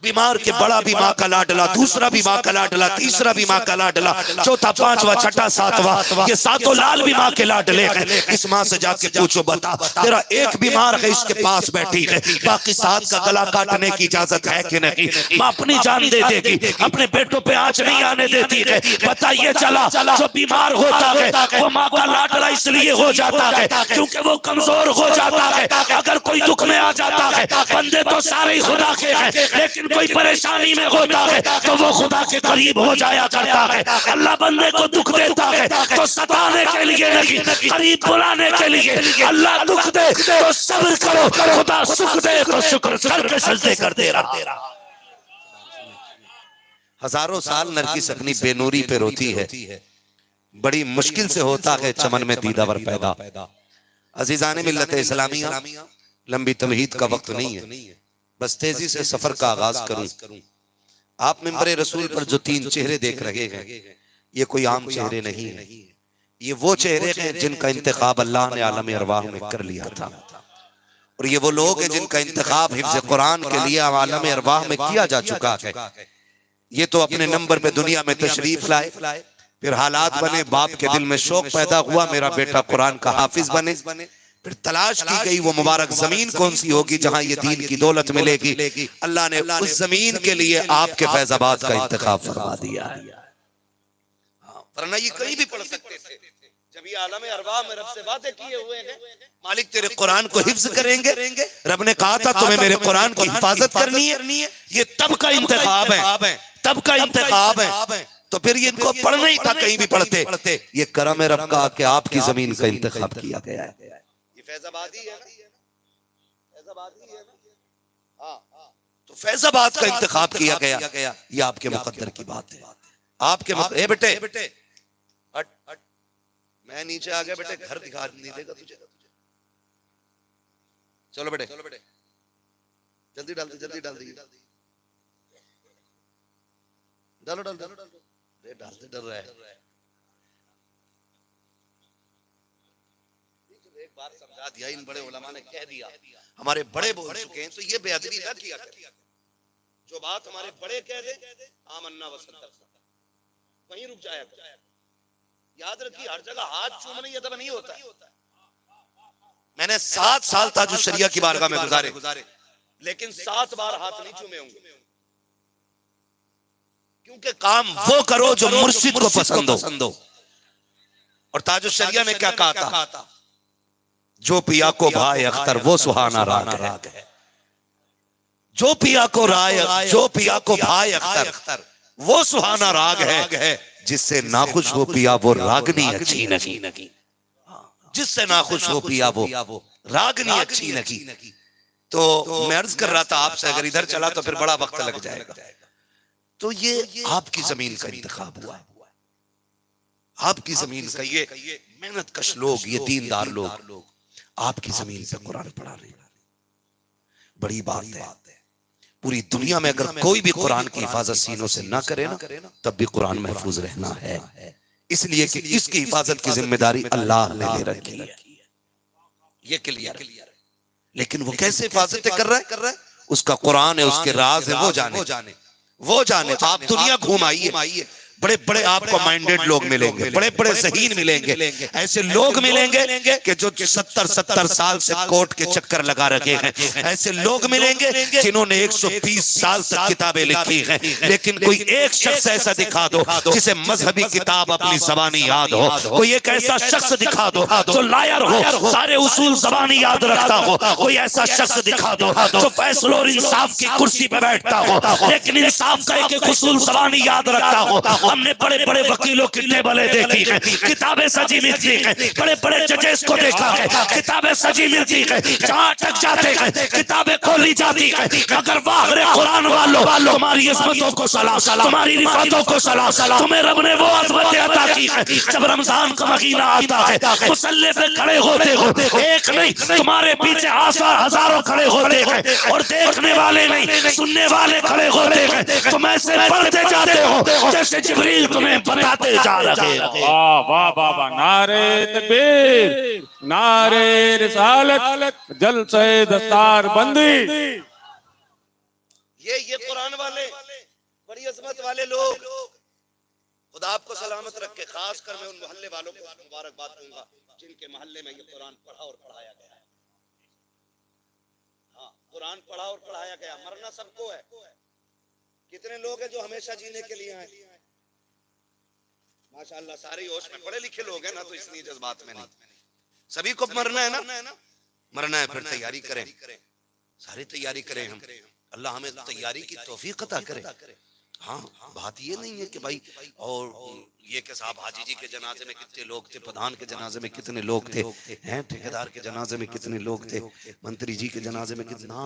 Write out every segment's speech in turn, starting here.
बीमार के बड़ा भी माँ का लाडला, दूसरा भी माँ का लाडला, तीसरा भी माँ का लाडला, चौथा पांचवा छठा सातवां, ये सातों लाल भी माँ के लाडले हैं। इस माँ से जाके पूछो, बता तेरा एक बीमार है इसके पास बैठी है, बाकी सात का गला काटने की इजाजत है कि नहीं? माँ अपनी जान दे देगी, अपने बेटों पे आंच नहीं आने देती है। बताइए चला, जो बीमार होता है वो माँ का लाडला इसलिए हो जाता है क्योंकि वो कमजोर हो जाता है। अगर कोई दुख में आ जाता है, बंदे तो सारे ही खुदा के हैं, लेकिन कोई परेशानी में होता है तो वो खुदा के करीब हो जाया करता है। अल्लाह बंदे को दुख देता है तो सताने के लिए नहीं, करीब बुलाने के लिए। अल्लाह दुख दे तो सब्र करो, खुदा सुख दे तो शुक्र करके सजदे कर दे रहा। हजारों साल नरगिस अपनी बेनूरी पे रोती है, बड़ी मुश्किल से होता है चमन में दीदावर पैदा। अजीजाने मिल्लत इस्लामिया, लंबी तमहीद का वक्त नहीं है, बस तेजी से सफर का आगाज करूं। आप मिंबर रसूल पर जो तीन चेहरे देख रहे हैं, ये कोई आम चेहरे नहीं है, ये वो चेहरे हैं जिनका इंतखाब अल्लाह ने आलम अरवाह में कर लिया था। और ये वो लोग हैं जिनका इंतखाब हिफ्ज़ कुरान के लिए आलम अरवाह में किया जा चुका है। ये तो अपने नंबर पे दुनिया में तशरीफ लाए, फिर हालात बने, बाप के दिल में शौक पैदा हुआ मेरा बेटा कुरान का हाफिज बने, फिर तलाश की गई वो मुबारक जमीन कौन सी होगी जहां ये दीन की दौलत मिलेगी। अल्लाह ने उस जमीन के लिए आपके फैजाबाद का इंतखाब फरमा दिया है। वरना ये कहीं भी पढ़ सकते थे। जब ये आलम अरवाह में रब से वादे किए हुए हैं, मालिक तेरे कुरान को हिफ्ज करेंगे, रब ने कहा था तुम्हें मेरे कुरान की हिफाजत करनी है, ये तब का इंतखाब है, तब का इंतखाब है। तो फिर ये इनको पढ़ना ही था, कहीं भी पढ़ते। ये करम रब का कि आपकी जमीन का इंतखाब किया गया है। फैजाबादी है ना, फैजाबादी है ना, हाँ। तो फैजाबाद का इंतखाब किया गया, ये आपके मुकद्दर की बात है। आपके ए बेटे हट हट, मैं नीचे आ गया बेटे, घर दिखा नहीं देगा तुझे। चलो बेटे, जल्दी डाल दे, जल्दी डाल दे, डालो डाल डालते डर रहा है। एक बार समझा दिया, इन बड़े उलमा ने कह दिया, हमारे बड़े बोल चुके हैं तो ये बेअदबी न किया कर। जो बात हमारे बड़े कह दे, आमन्ना व सद्दक़ना, वहीं रुक जाया कर। याद रखिए, हर जगह हाथ चूमने ये अदब नहीं होता। मैंने 7 साल ताजुल शरिया की बारगाह में गुजारे, लेकिन 7 बार हाथ नहीं चूमे होंगे, क्योंकि काम वो करो जो मुर्शिद को पसंद हो। और ताजुल शरिया ने क्या कहा था? जो पिया को भाई अख्तर वो सुहाना राग है। जो पिया को भाई अख्तर वो सुहाना राग है। जिससे नाखुश हो पिया वो रागनी अच्छी नहीं, जिससे नाखुश हो पिया वो रागनी अच्छी नहीं। तो मैं अर्ज कर रहा था आपसे, अगर इधर चला तो फिर बड़ा वक्त लग जाएगा। तो ये आपकी जमीन का इंतखाब हुआ, आपकी जमीन का। ये मेहनत कश लोग, ये दीनदार लोग आपकी जमीन पे कुरान पढ़ा रहे हैं, बड़ी बात है। पूरी दुनिया में अगर कोई भी कुरान की हिफाजत सीनों से ना करे ना, तब भी कुरान महफूज रहना है, इसलिए कि इसकी हिफाजत की जिम्मेदारी अल्लाह ने ले रखी है। ये क्लियर है। लेकिन वो कैसे हिफाजत कर रहा है, उसका कुरान है, उसके राज है, वो जाने। आप दुनिया घूम आइए, बड़े बड़े आपको माइंडेड लोग मिलेंगे, बड़े बड़े ज़हीन मिलेंगे, ऐसे लोग मिलेंगे कि जो 70 साल से कोर्ट के चक्कर लगा रखे हैं। ऐसे लोग मिलेंगे जिन्होंने 120 साल तक किताबें लिखी हैं, लेकिन कोई एक शख्स ऐसा दिखा दो जिसे मजहबी किताब अपनी ज़बानी याद हो। कोई एक ऐसा शख्स दिखा दो जो लायर हो, सारे उसूल ज़बानी याद रखता हो। कोई ऐसा शख्स दिखा दो जो फैसलों और इंसाफ की कुर्सी पे बैठता हो, लेकिन इंसाफ का एक उसूल ज़बानी याद रखता हो। हमने बड़े बड़े वकीलों की टेबलें देखी हैं, किताबें सजी मिलती हैं, बड़े बड़े जजेस को देखा है, किताबें सजी मिलती हैं, जहां अटक जाते हैं किताबें खोली जाती हैं। मगर वाह रे कुरान वालों, तुम्हारी इस्मतों को सलाम, तुम्हारी रिफातों को सलाम। तुम्हें रब ने वो अज़मतें अता की है। जब रमजान का महीना आता है, मुसल्ले पे खड़े होते हो, एक नहीं तुम्हारे पीछे हजारों खड़े होते हैं, और देखने वाले नहीं सुनने वाले खड़े होते हैं। तुम ऐसे पढ़ते जाते हो जैसे जिब्रील तुम्हें बताते जा रहे हैं। वाह वाह वाह वाह, नारे तकबीर, नारे रिसालत, जलसे दस्तार बंदी। वाले, बड़ी अजमत वाले लोग, खुदा आपको सलामत रखे। खास कर मैं उन मोहल्ले वालों को मुबारकबाद दूंगा जिनके मोहल्ले में ये कुरान पढ़ा और पढ़ाया गया है। हाँ, कुरान पढ़ा और पढ़ाया गया। मरना सबको है। कितने लोग हैं जो हमेशा जीने के लिए आए? माशाअल्लाह सारे होश में, पढ़े लिखे लोग हैं ना, तो इसलिए जज्बात में नहीं। सभी को मरना है ना, मरना है, फिर तैयारी करें, सारी तैयारी करें हम। अल्लाह हमें तैयारी की तौफीक अता करे। हाँ, बात ये नहीं है कि भाई और ये के साहब हाजी जी के जनाजे में कितने लोग थे, प्रधान के जनाजे में कितने लोग थे, हैं ठेकेदार के जनाजे में कितने लोग थे, मंत्री जी के जनाजे में कितना,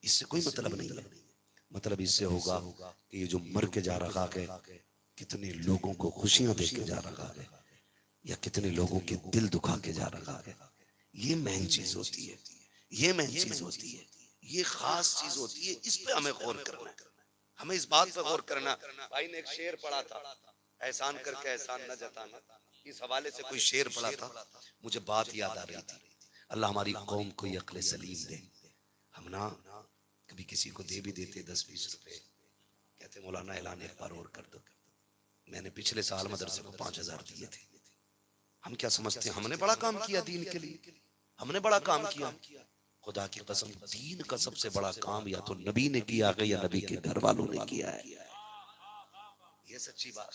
इससे कोई मतलब नहीं है। मतलब इससे होगा कि ये जो मर के जा रहा है कितने लोगों को खुशियां दे के जा रहा है या कितने लोगों के दिल दुखा के जा रहा है। ये मेन चीज होती है, ये मेन चीज होती है, ये खास चीज होती है। इस पे हमें गौर करना है, हमें इस बात पे गौर करना। भाई ने एक शेर पढ़ा था, एहसान करके एहसान न जताना, इस हवाले से कोई शेर पढ़ा था, मुझे बात याद आ रही थी। अल्लाह हमारी कौम को अक्ल सलीम दे। हम ना कभी किसी को दे भी देते 10-20 रुपए, कहते मौलाना ऐलान एक बार और कर दो। मैंने पिछले साल मदरसे को 5000 दिए थे। हम क्या समझते हैं हमने बड़ा काम किया दीन के लिए, हमने बड़ा काम किया। खुदा की कसम, दीन का सबसे बड़ा काम या तो नबी ने किया है या नबी के घर वालों ने किया है। ये सच्ची बात,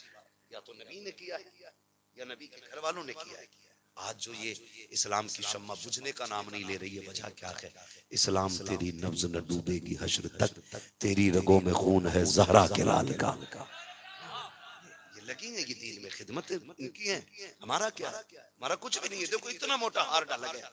या तो नबी ने किया है या नबी के घर वालों ने किया है। आज जो ये इस्लाम की शम्मा बुझने का नाम नहीं ले रही है, वजह क्या है? इस्लाम तेरी नब्ज न डूबेगी हश्र तक, तेरी रगों में खून है ज़हरा के लाल का। ये लगी है, ये दीन में खिदमत इनकी है। हमारा क्या? हमारा कुछ भी नहीं है। देखो इतना मोटा हार डाला गया,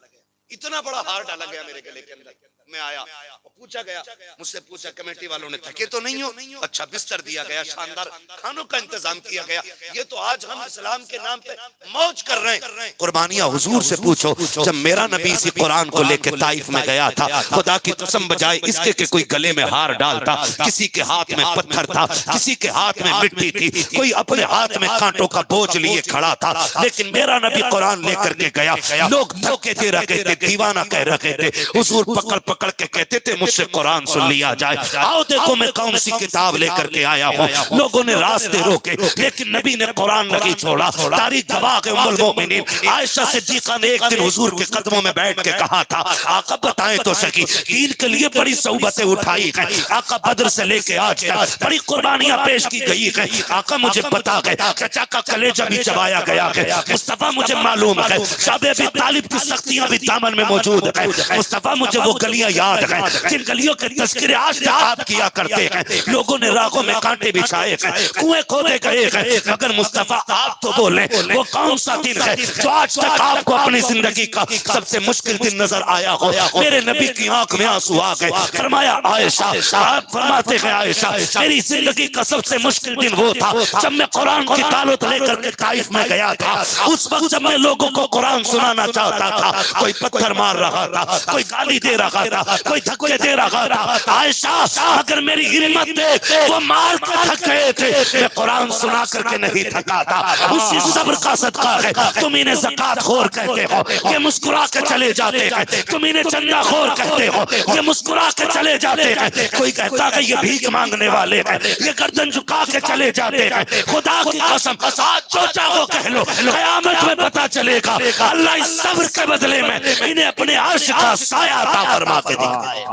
इतना बड़ा हार डाला गया मेरे गले के अंदर। मैं आया और पूछा गया, मुझसे पूछा कमेटी वालों ने, थके तो नहीं हो? अच्छा, बिस्तर दिया गया, शानदार खानों का इंतजाम किया गया। ये तो आज हम इस्लाम के नाम पे मौज कर रहे हैं। कुर्बानियां हुजूर से पूछो, जब मेरा नबी इसी कुरान को लेकर ताइफ में गया था, खुदा की कसम बजाय इसके के कोई गले में हार डालता, किसी के हाथ में पत्थर था, किसी के हाथ में मिट्टी थी, कोई अपने हाथ में कांटों का बोझ लिए खड़ा था, लेकिन मेरा नबी कुरान लेकर के गया। लोग धक्के दे रखे थे, दीवाना कह रखे थे, हुजूर पकड़ पकड़ के कहते थे मुझसे कुरान सुन लिया जाए। आओ देखो मैं कौन सी किताब लेकर के आया हूँ। लोगों ने रास्ते रोके, लेकिन नबी ने कुरान नहीं छोड़ा। तारीख गवाह के उम्मुल मोमिनीन आयशा सिद्दीका ने एक दिन हुजूर के कदमों में बैठ के कहा था, आका बताएं तो सही, दीन के लिए बड़ी सौबतें उठाई हैं, आका बद्र से लेके आज तक बड़ी कुर्बानियां पेश की गई हैं। आका मुझे पता है, चचा का कलेजा भी चबाया गया है, मुस्तफा मुझे मालूम है, शाबे अबी तालिब की सख्तियां भी दामन में मौजूद है। मुस्तफा मुझे वो गलियां याद हैं जिन गलियों के तज़किरे आज तक आप किया करते हैं। लोगों ने राहों में कांटे बिछाए हैं, कुएं खोदे गए हैं, मगर मुस्तफा आप तो बोले वो कौन सा दिन है जो आज तक आपको अपनी जिंदगी का सबसे मुश्किल दिन नजर आया हो? मेरे नबी की आंख में आंसू आ गए। फरमाया आयशा, आप फरमाते हैं आयशा, मेरी जिंदगी का सबसे मुश्किल दिन वो था जब मैं कुरान की तालत लेकर के ताइफ में गया था। उस वक्त जब मैं लोगों को कुरान सुनाना चाहता था, कोई पत्थर मार रहा था, कोई गाली दे रहा था, कोई धक्के दे रहा था। आयशा, अगर मेरी हिम्मत देख, वो मार के थक गए थे, मैं कुरान सुना करके नहीं थका था। उसी सब्र का सदका है। तुम इन्हें ज़कात खोर कहते हो, ये मुस्कुरा के चले जाते हैं। तुम इन्हें चंदा खोर कहते हो, ये मुस्कुरा के चले जाते हैं। कोई कहता है ये भीख मांगने वाले हैं, ये गर्दन झुका के चले जाते हैं। खुदा की कसम, आज जो चाहो कह लो, क़यामत में पता चलेगा अल्लाह इस सब्र के बदले में इन्हें अपने अर्श का साया अता फरमा के दिखाए।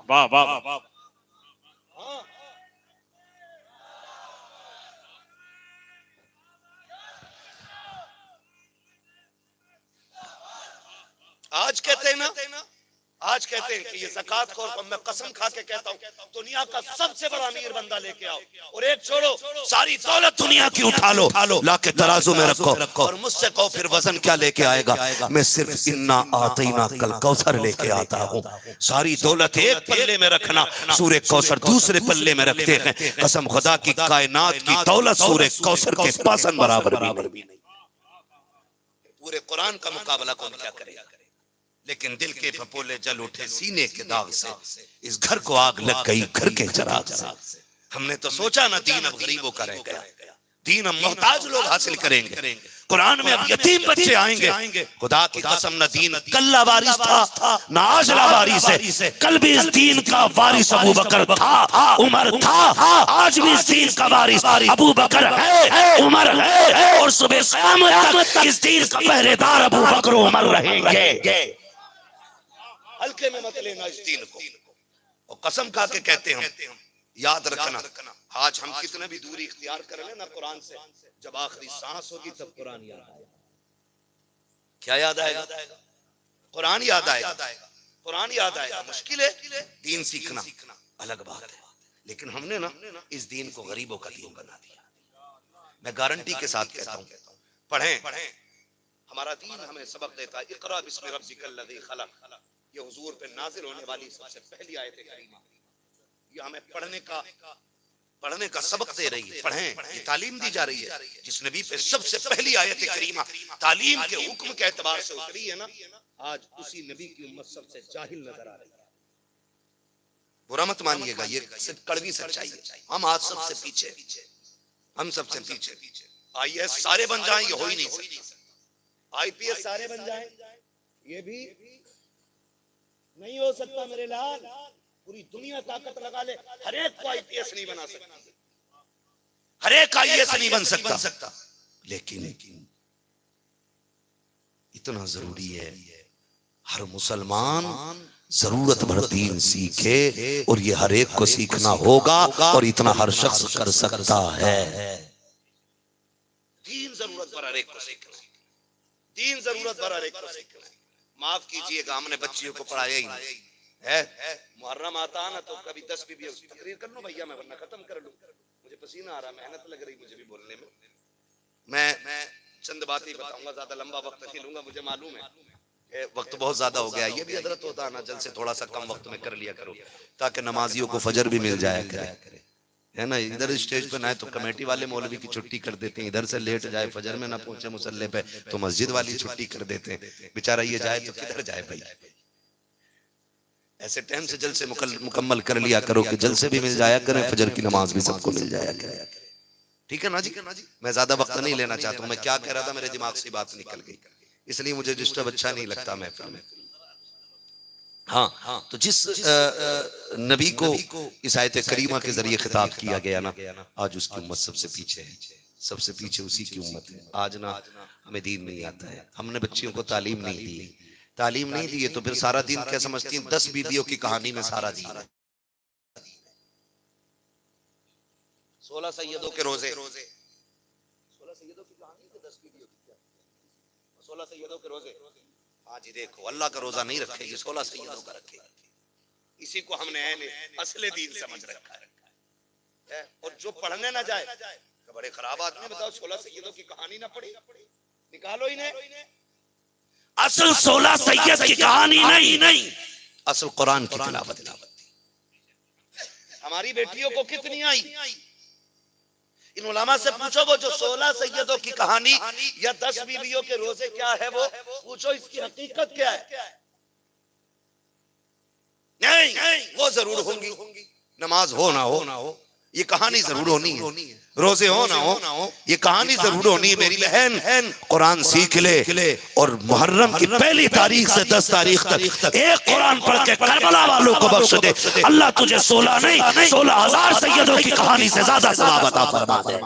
वाह वाह वाह। आज कहते हैं ना, आज कहते हैं कि ये ज़कात खोर को, मैं कसम खा के कहता हूँ, दुनिया का सबसे बड़ा अमीर बंदा लेके आओ और एक छोड़ो, सारी दौलत दुनिया की उठा लो, ला के तराजू में रखो और मुझसे कहो फिर वजन क्या लेके आएगा? मैं सिर्फ इन्ना आतीना कल कौसर लेके आता हूँ। सारी दौलत एक पल्ले में रखना, सूरे कौसर दूसरे पल्ले में रखते हैं। कसम खुदा की, कायनात की दौलत सूरे कौसर के पासन बराबर भी नहीं। पूरे कुरान का मुकाबला कौन क्या करेगा? लेकिन दिल के फपोले जल उठे सीने के दाग से, इस घर को आग लग गई घर के चिराग से। हमने तो सोचा ना दीन अब गरीबों का रह गया, दीन हम मोहताज लोग हासिल करेंगे। कुरान में अब यतीम बच्चे आएंगे। खुदा की कसम, न दीन कल्ला वारिस था न आजला वारिस है। कल भी इस दीन का वारिस अबू बकर था, उमर था, आज भी इस दीन का वारिस अबू बकर है, उमर है, और सुबह क़यामत तक इस दीन का पहरेदार अबू बकर उमर रहेंगे। हल्के में मत लेना इस दीन को, और कसम खा के कहते हैं, याद रखना, आज हम कितने भी दूरी इख्तियार कर लें ना कुरान से, जब आखिरी सांस होगी तब कुरान याद आएगा। क्या याद आएगा? कुरान याद आएगा, कुरान याद आएगा। मुश्किल है दीन सीखना, अलग बात है, लेकिन हमने ना इस दीन को गरीबों का दीन बना दिया। मैं गारंटी के साथ कहता हूँ, पढ़ें, हमारा दीन हमें सबक देता है। इक़रा बिस्मि रब्बिकल लज़ी खलक़, ये हुजूर पे नाज़िल होने वाली सबसे पहली आयत करीमा, ये हमें पढ़ने का सबक दे रही है। पढ़ें, ये तालीम दी जा रही है। जिस नबी पे सबसे पहली आयत करीमा तालीम के हुक्म के एतबार से उतरी है ना, आज उसी नबी की उम्मत सबसे जाहिल नजर आ रही है। बुरा मत मानिएगा, ये सिर्फ कड़वी सच्चाई है। हम आज सबसे पीछे, हम सबसे पीछे। IAS सारे बन जाएं, ये हो ही नहीं सकता। IPS सारे बन जाएं, ये भी नहीं हो सकता मेरे लाल। पूरी दुनिया ताकत लगा ले, हर एक को IPS नहीं बना सकता, हर एक IAS नहीं बन सकता, लेकिन इतना जरूरी है हर मुसलमान जरूरत भर दीन सीखे, और ये हर एक को सीखना होगा, और इतना हर शख्स कर सकता है। दीन जरूरत भर हर एक को सीखना है, दीन जरूरत भर हर एक को सीखना है। माफ कीजिएगा, हमने बच्चियों को पढ़ाया ही नहीं है। मुहर्रम आता ना तो कभी 10 भी तकरीर कर लो भैया, मैं वरना खत्म कर लूं, मुझे पसीना आ रहा, मेहनत लग रही मुझे भी बोलने में। मैं चंद बातें बताऊंगा, ज्यादा लंबा वक्त नहीं लूंगा, मुझे मालूम है वक्त बहुत ज्यादा हो गया। ये भी हजरत होता है ना, जल्द से थोड़ा सा कम वक्त में कर लिया करो, ताकि नमाजियों को फजर भी मिल जाया करे, है ना। इधर स्टेज पे ना तो कमेटी वाले मौलवी की छुट्टी कर देते हैं, इधर से लेट जाए फजर में ना पहुंचे मुसल्ले पे तो मस्जिद वाली छुट्टी कर देते हैं। बेचारा ये जाए तो किधर जाए भाई। ऐसे टाइम से जल्द से मुकम्मल कर लिया करो कि जल्द से भी मिल जाया करें, फजर की नमाज भी सबको मिल जाया करे। ठीक है ना जी? मैं ज्यादा वक्त नहीं लेना चाहता हूँ। मैं क्या कह रहा था, मेरे दिमाग से बात निकल गई, इसलिए मुझे डिस्टर्ब अच्छा नहीं लगता महफिल में। हाँ, तो जिस नबी को इस आयत करीमा के जरिए खिताब किया गया ना, आज उसकी उम्मत सबसे पीछे है, सबसे पीछे उसी की उम्मत है। आज ना हमें दीन नहीं आता है, हमने बच्चियों को तालीम नहीं दी, तालीम नहीं दी तो फिर सारा दिन क्या समझती हैं? 10 बीवियों की कहानी में सारा दिन। 16 सैयदों के रोजे, 16 सैयदों की कहानी है, 10 बीवियों की क्या? 16 सैयदों के रोजे। हाँ जी, देखो अल्लाह का रोजा नहीं रखेगी, 16 सैयदों का रखेगी। इसी को हमने असले दीन समझ रखा है। और जो पढ़ने ना जाए तो बड़े खराब आदमी। बताओ, 16 सैयदों की कहानी ना पढ़ी, निकालो इन्हें। असल 16 सैयद की कहानी नहीं, असल कुरान की तिलावत। हमारी बेटियों को कितनी आई? इन उलमा से पूछो, वो जो 16 सैयदों की कहानी या 10 बीवियों के रोजे क्या है, वो पूछो इसकी हकीकत क्या है। नहीं, वो जरूर होंगी, नमाज हो ना हो ये कहानी जरूर होनी है, रोजे हो ना हो ये कहानी जरूर होनी है। मेरी बहन, कुरान सीख ले, और मुहर्रम की पहली तारीख से 10 तारीख तक एक कुरान पढ़ के करबला वालों को बख्श दे। अल्लाह तुझे 16 नहीं 16,000 सैयदों की कहानी से ज्यादा सवाब अता फरमा दे।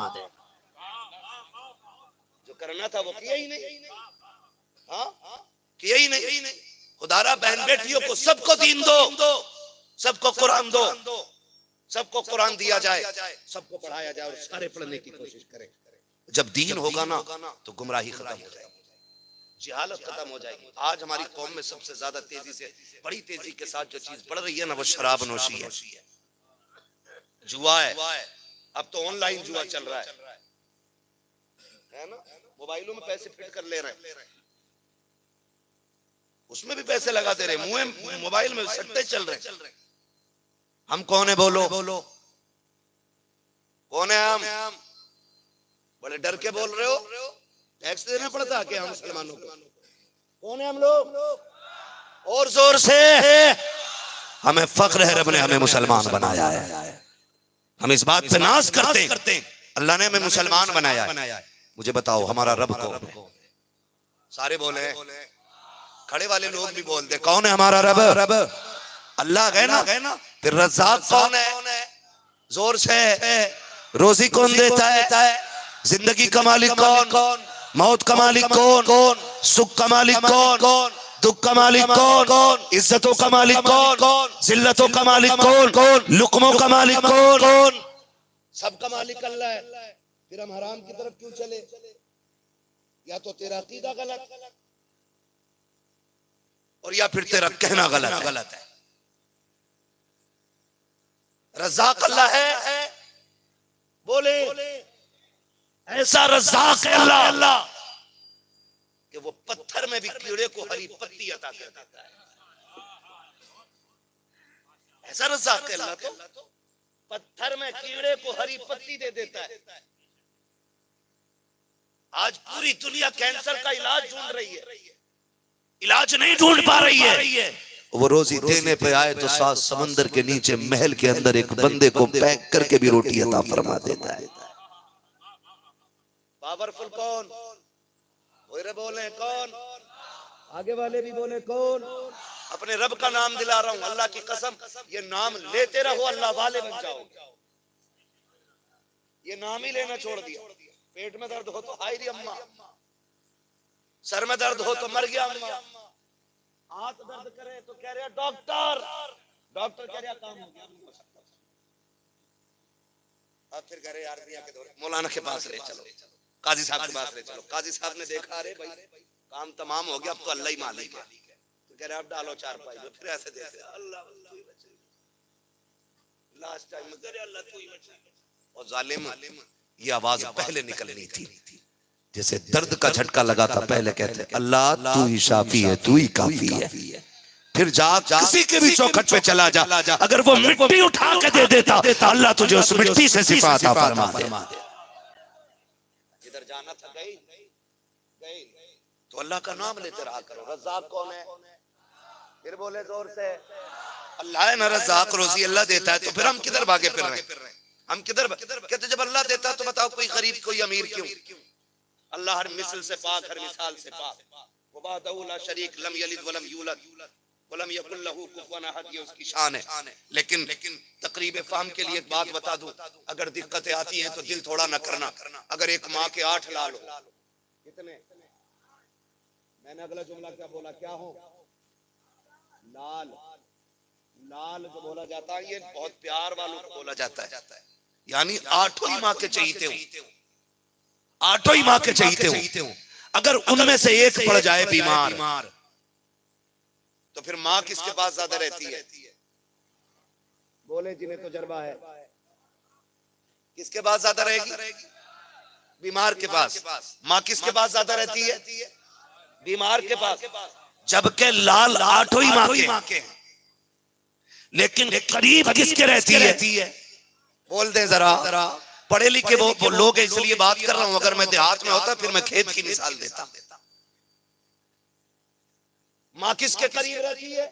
जो करना था वो किया ही नहीं, किया ही नहीं। खुदारा बहन बेटियों को सबको दीन दो, सबको कुरान दो, सबको कुरान दिया जाए, सबको पढ़ाया जाए, और सारे पढ़ने की कोशिश करें। जब दीन होगा ना तो गुमराही खत्म हो जाएगी, जहालत खत्म हो जाएगी। आज हमारी कौम में सबसे ज्यादा तेजी से, बड़ी तेजी के साथ जो चीज बढ़ रही है ना, वो शराब नोशी है, जुआ है। अब तो ऑनलाइन जुआ चल रहा है ना, मोबाइलों में पैसे फिट कर ले रहे हैं, उसमें भी पैसे लगा दे रहे, मुंह मोबाइल में सट्टे चल रहे हैं। हम कौन है? बोलो कौन है? हम बड़े डर के बोल रहे हो, टैक्स देना पड़ता है क्या हम मुसलमानों को? कौन है हम लोग? और जोर से, हमें फख्र है, रब ने हमें मुसलमान बनाया है। हम इस बात पे नाज करते हैं, अल्लाह ने हमें मुसलमान बनाया है। मुझे बताओ हमारा रब कौन है? सारे बोले, खड़े वाले लोग भी बोलते कौन है हमारा रब? अल्लाह है ना। फिर रज़ाक कौन है? जोर से। रोजी कौन देता है? जिंदगी का मालिक कौन? मौत का मालिक कौन? सुख का मालिक कौन? दुख का मालिक कौन? इज्जतों का मालिक कौन? जिल्लतों का मालिक कौन? लुकमों का मालिक कौन? सबका मालिक अल्लाह है। फिर हम हराम की तरफ क्यों चले? या तो तेरा अकीदा गलत और या फिर तेरा कहना गलत है। रज़ाक अल्लाह है, बोले ऐसा रज़ाक है अल्लाह कि वो पत्थर में भी कीड़े को हरी पत्ती अता कर देता है। ऐसा रज़ाक है अल्लाह तो पत्थर में कीड़े को हरी पत्ती दे देता है। आज पूरी दुनिया कैंसर का इलाज ढूंढ रही है, इलाज नहीं ढूंढ पा रही है। वो रोजी देने पे आए तो सात समंदर के नीचे महल के अंदर एक बंदे को पैक करके भी रोटी अता फरमा देता है। पावरफुल कौन? बोले कौन? आगे वाले भी बोले कौन? अपने रब का नाम दिला रहा हूं, अल्लाह की कसम, ये नाम लेते रहो, अल्लाह वाले बन जाओ। ये नाम ही लेना छोड़ दिया। पेट में दर्द हो तो हाय रे अम्मा, सर में दर्द हो तो मर गया अम्मा, हाथ दर्द करे तो कह रहे डॉक्टर, डॉक्टर कह रहा काम हो गया, अब फिर कह रहे यार दुनिया के दौरे मौलाना के पास ले चलो, काजी साहब के पास ले चलो। काजी साहब ने देखा, अरे भाई काम तमाम हो गया, अब तो अल्लाह ही मालिक है। तो कह रहे अब डालो चार पाई, फिर ऐसे देते अल्लाह तू ही बचे, लास्ट टाइम में कह रहे अल्लाह तू ही बचे। और जालिम ये आवाज पहले निकलनी थी, जैसे दर्द का झटका लगा था, पहले कहते अल्लाह तू ही शाफी है, तू ही काफी है। फिर जा किसी के भी चौखट पे चला जा, अगर वो मिट्टी उठा के दे देता, अल्लाह तुझे उस मिट्टी से शिफा अता फरमा दे। जिधर जाना था गई तो अल्लाह का नाम लेते रहा करो। रज़ाक कौन है? फिर बोले जोर से, अल्लाह है ना रज़ाक, रोजी अल्लाह देता है, तो फिर हम किधर भागे फिर रहे हैं? हम किधर कहते जब अल्लाह देता है तो बताओ कोई गरीब कोई अमीर क्यों? अल्लाह हर मिसल से पाक, हर मिसाल से पाक। वबादहु ला शरीक, लम यलिद वलम यूलद वलम यकुल लहू कुफुवन अहद, ये उसकी शान है। लेकिन तकरीब फहम के लिए एक बात बता दूं, अगर दिक्कतें आती हैं तो दिल थोड़ा न करना। अगर एक माँ के 8 लाल हो, कितने? मैंने अगला जुमला क्या बोला? क्या हो? लाल। लाल जो बोला जाता है ये बहुत प्यार वालों को बोला जाता है, यानी 8 ही माँ के चहीते हो, 8 ही माँ के चहीते हो। अगर उनमें से एक पड़ जाए बीमार तो फिर माँ किसके पास ज्यादा रहती है? बोले जिन्हें तो तजुर्बा है, किसके पास ज्यादा रहेगी? बीमार के पास। माँ किसके पास ज्यादा रहती है? बीमार के पास। जबकि लाल 8 ही माँ के, लेकिन करीब किसके रहती है? बोल दे जरा। पढ़े लिखे वो लोग हैं इसलिए बात कर रहा हूं, अगर मैं देहात में होता फिर मैं खेत की मिसाल देता। माँ किसके करीब रहती है?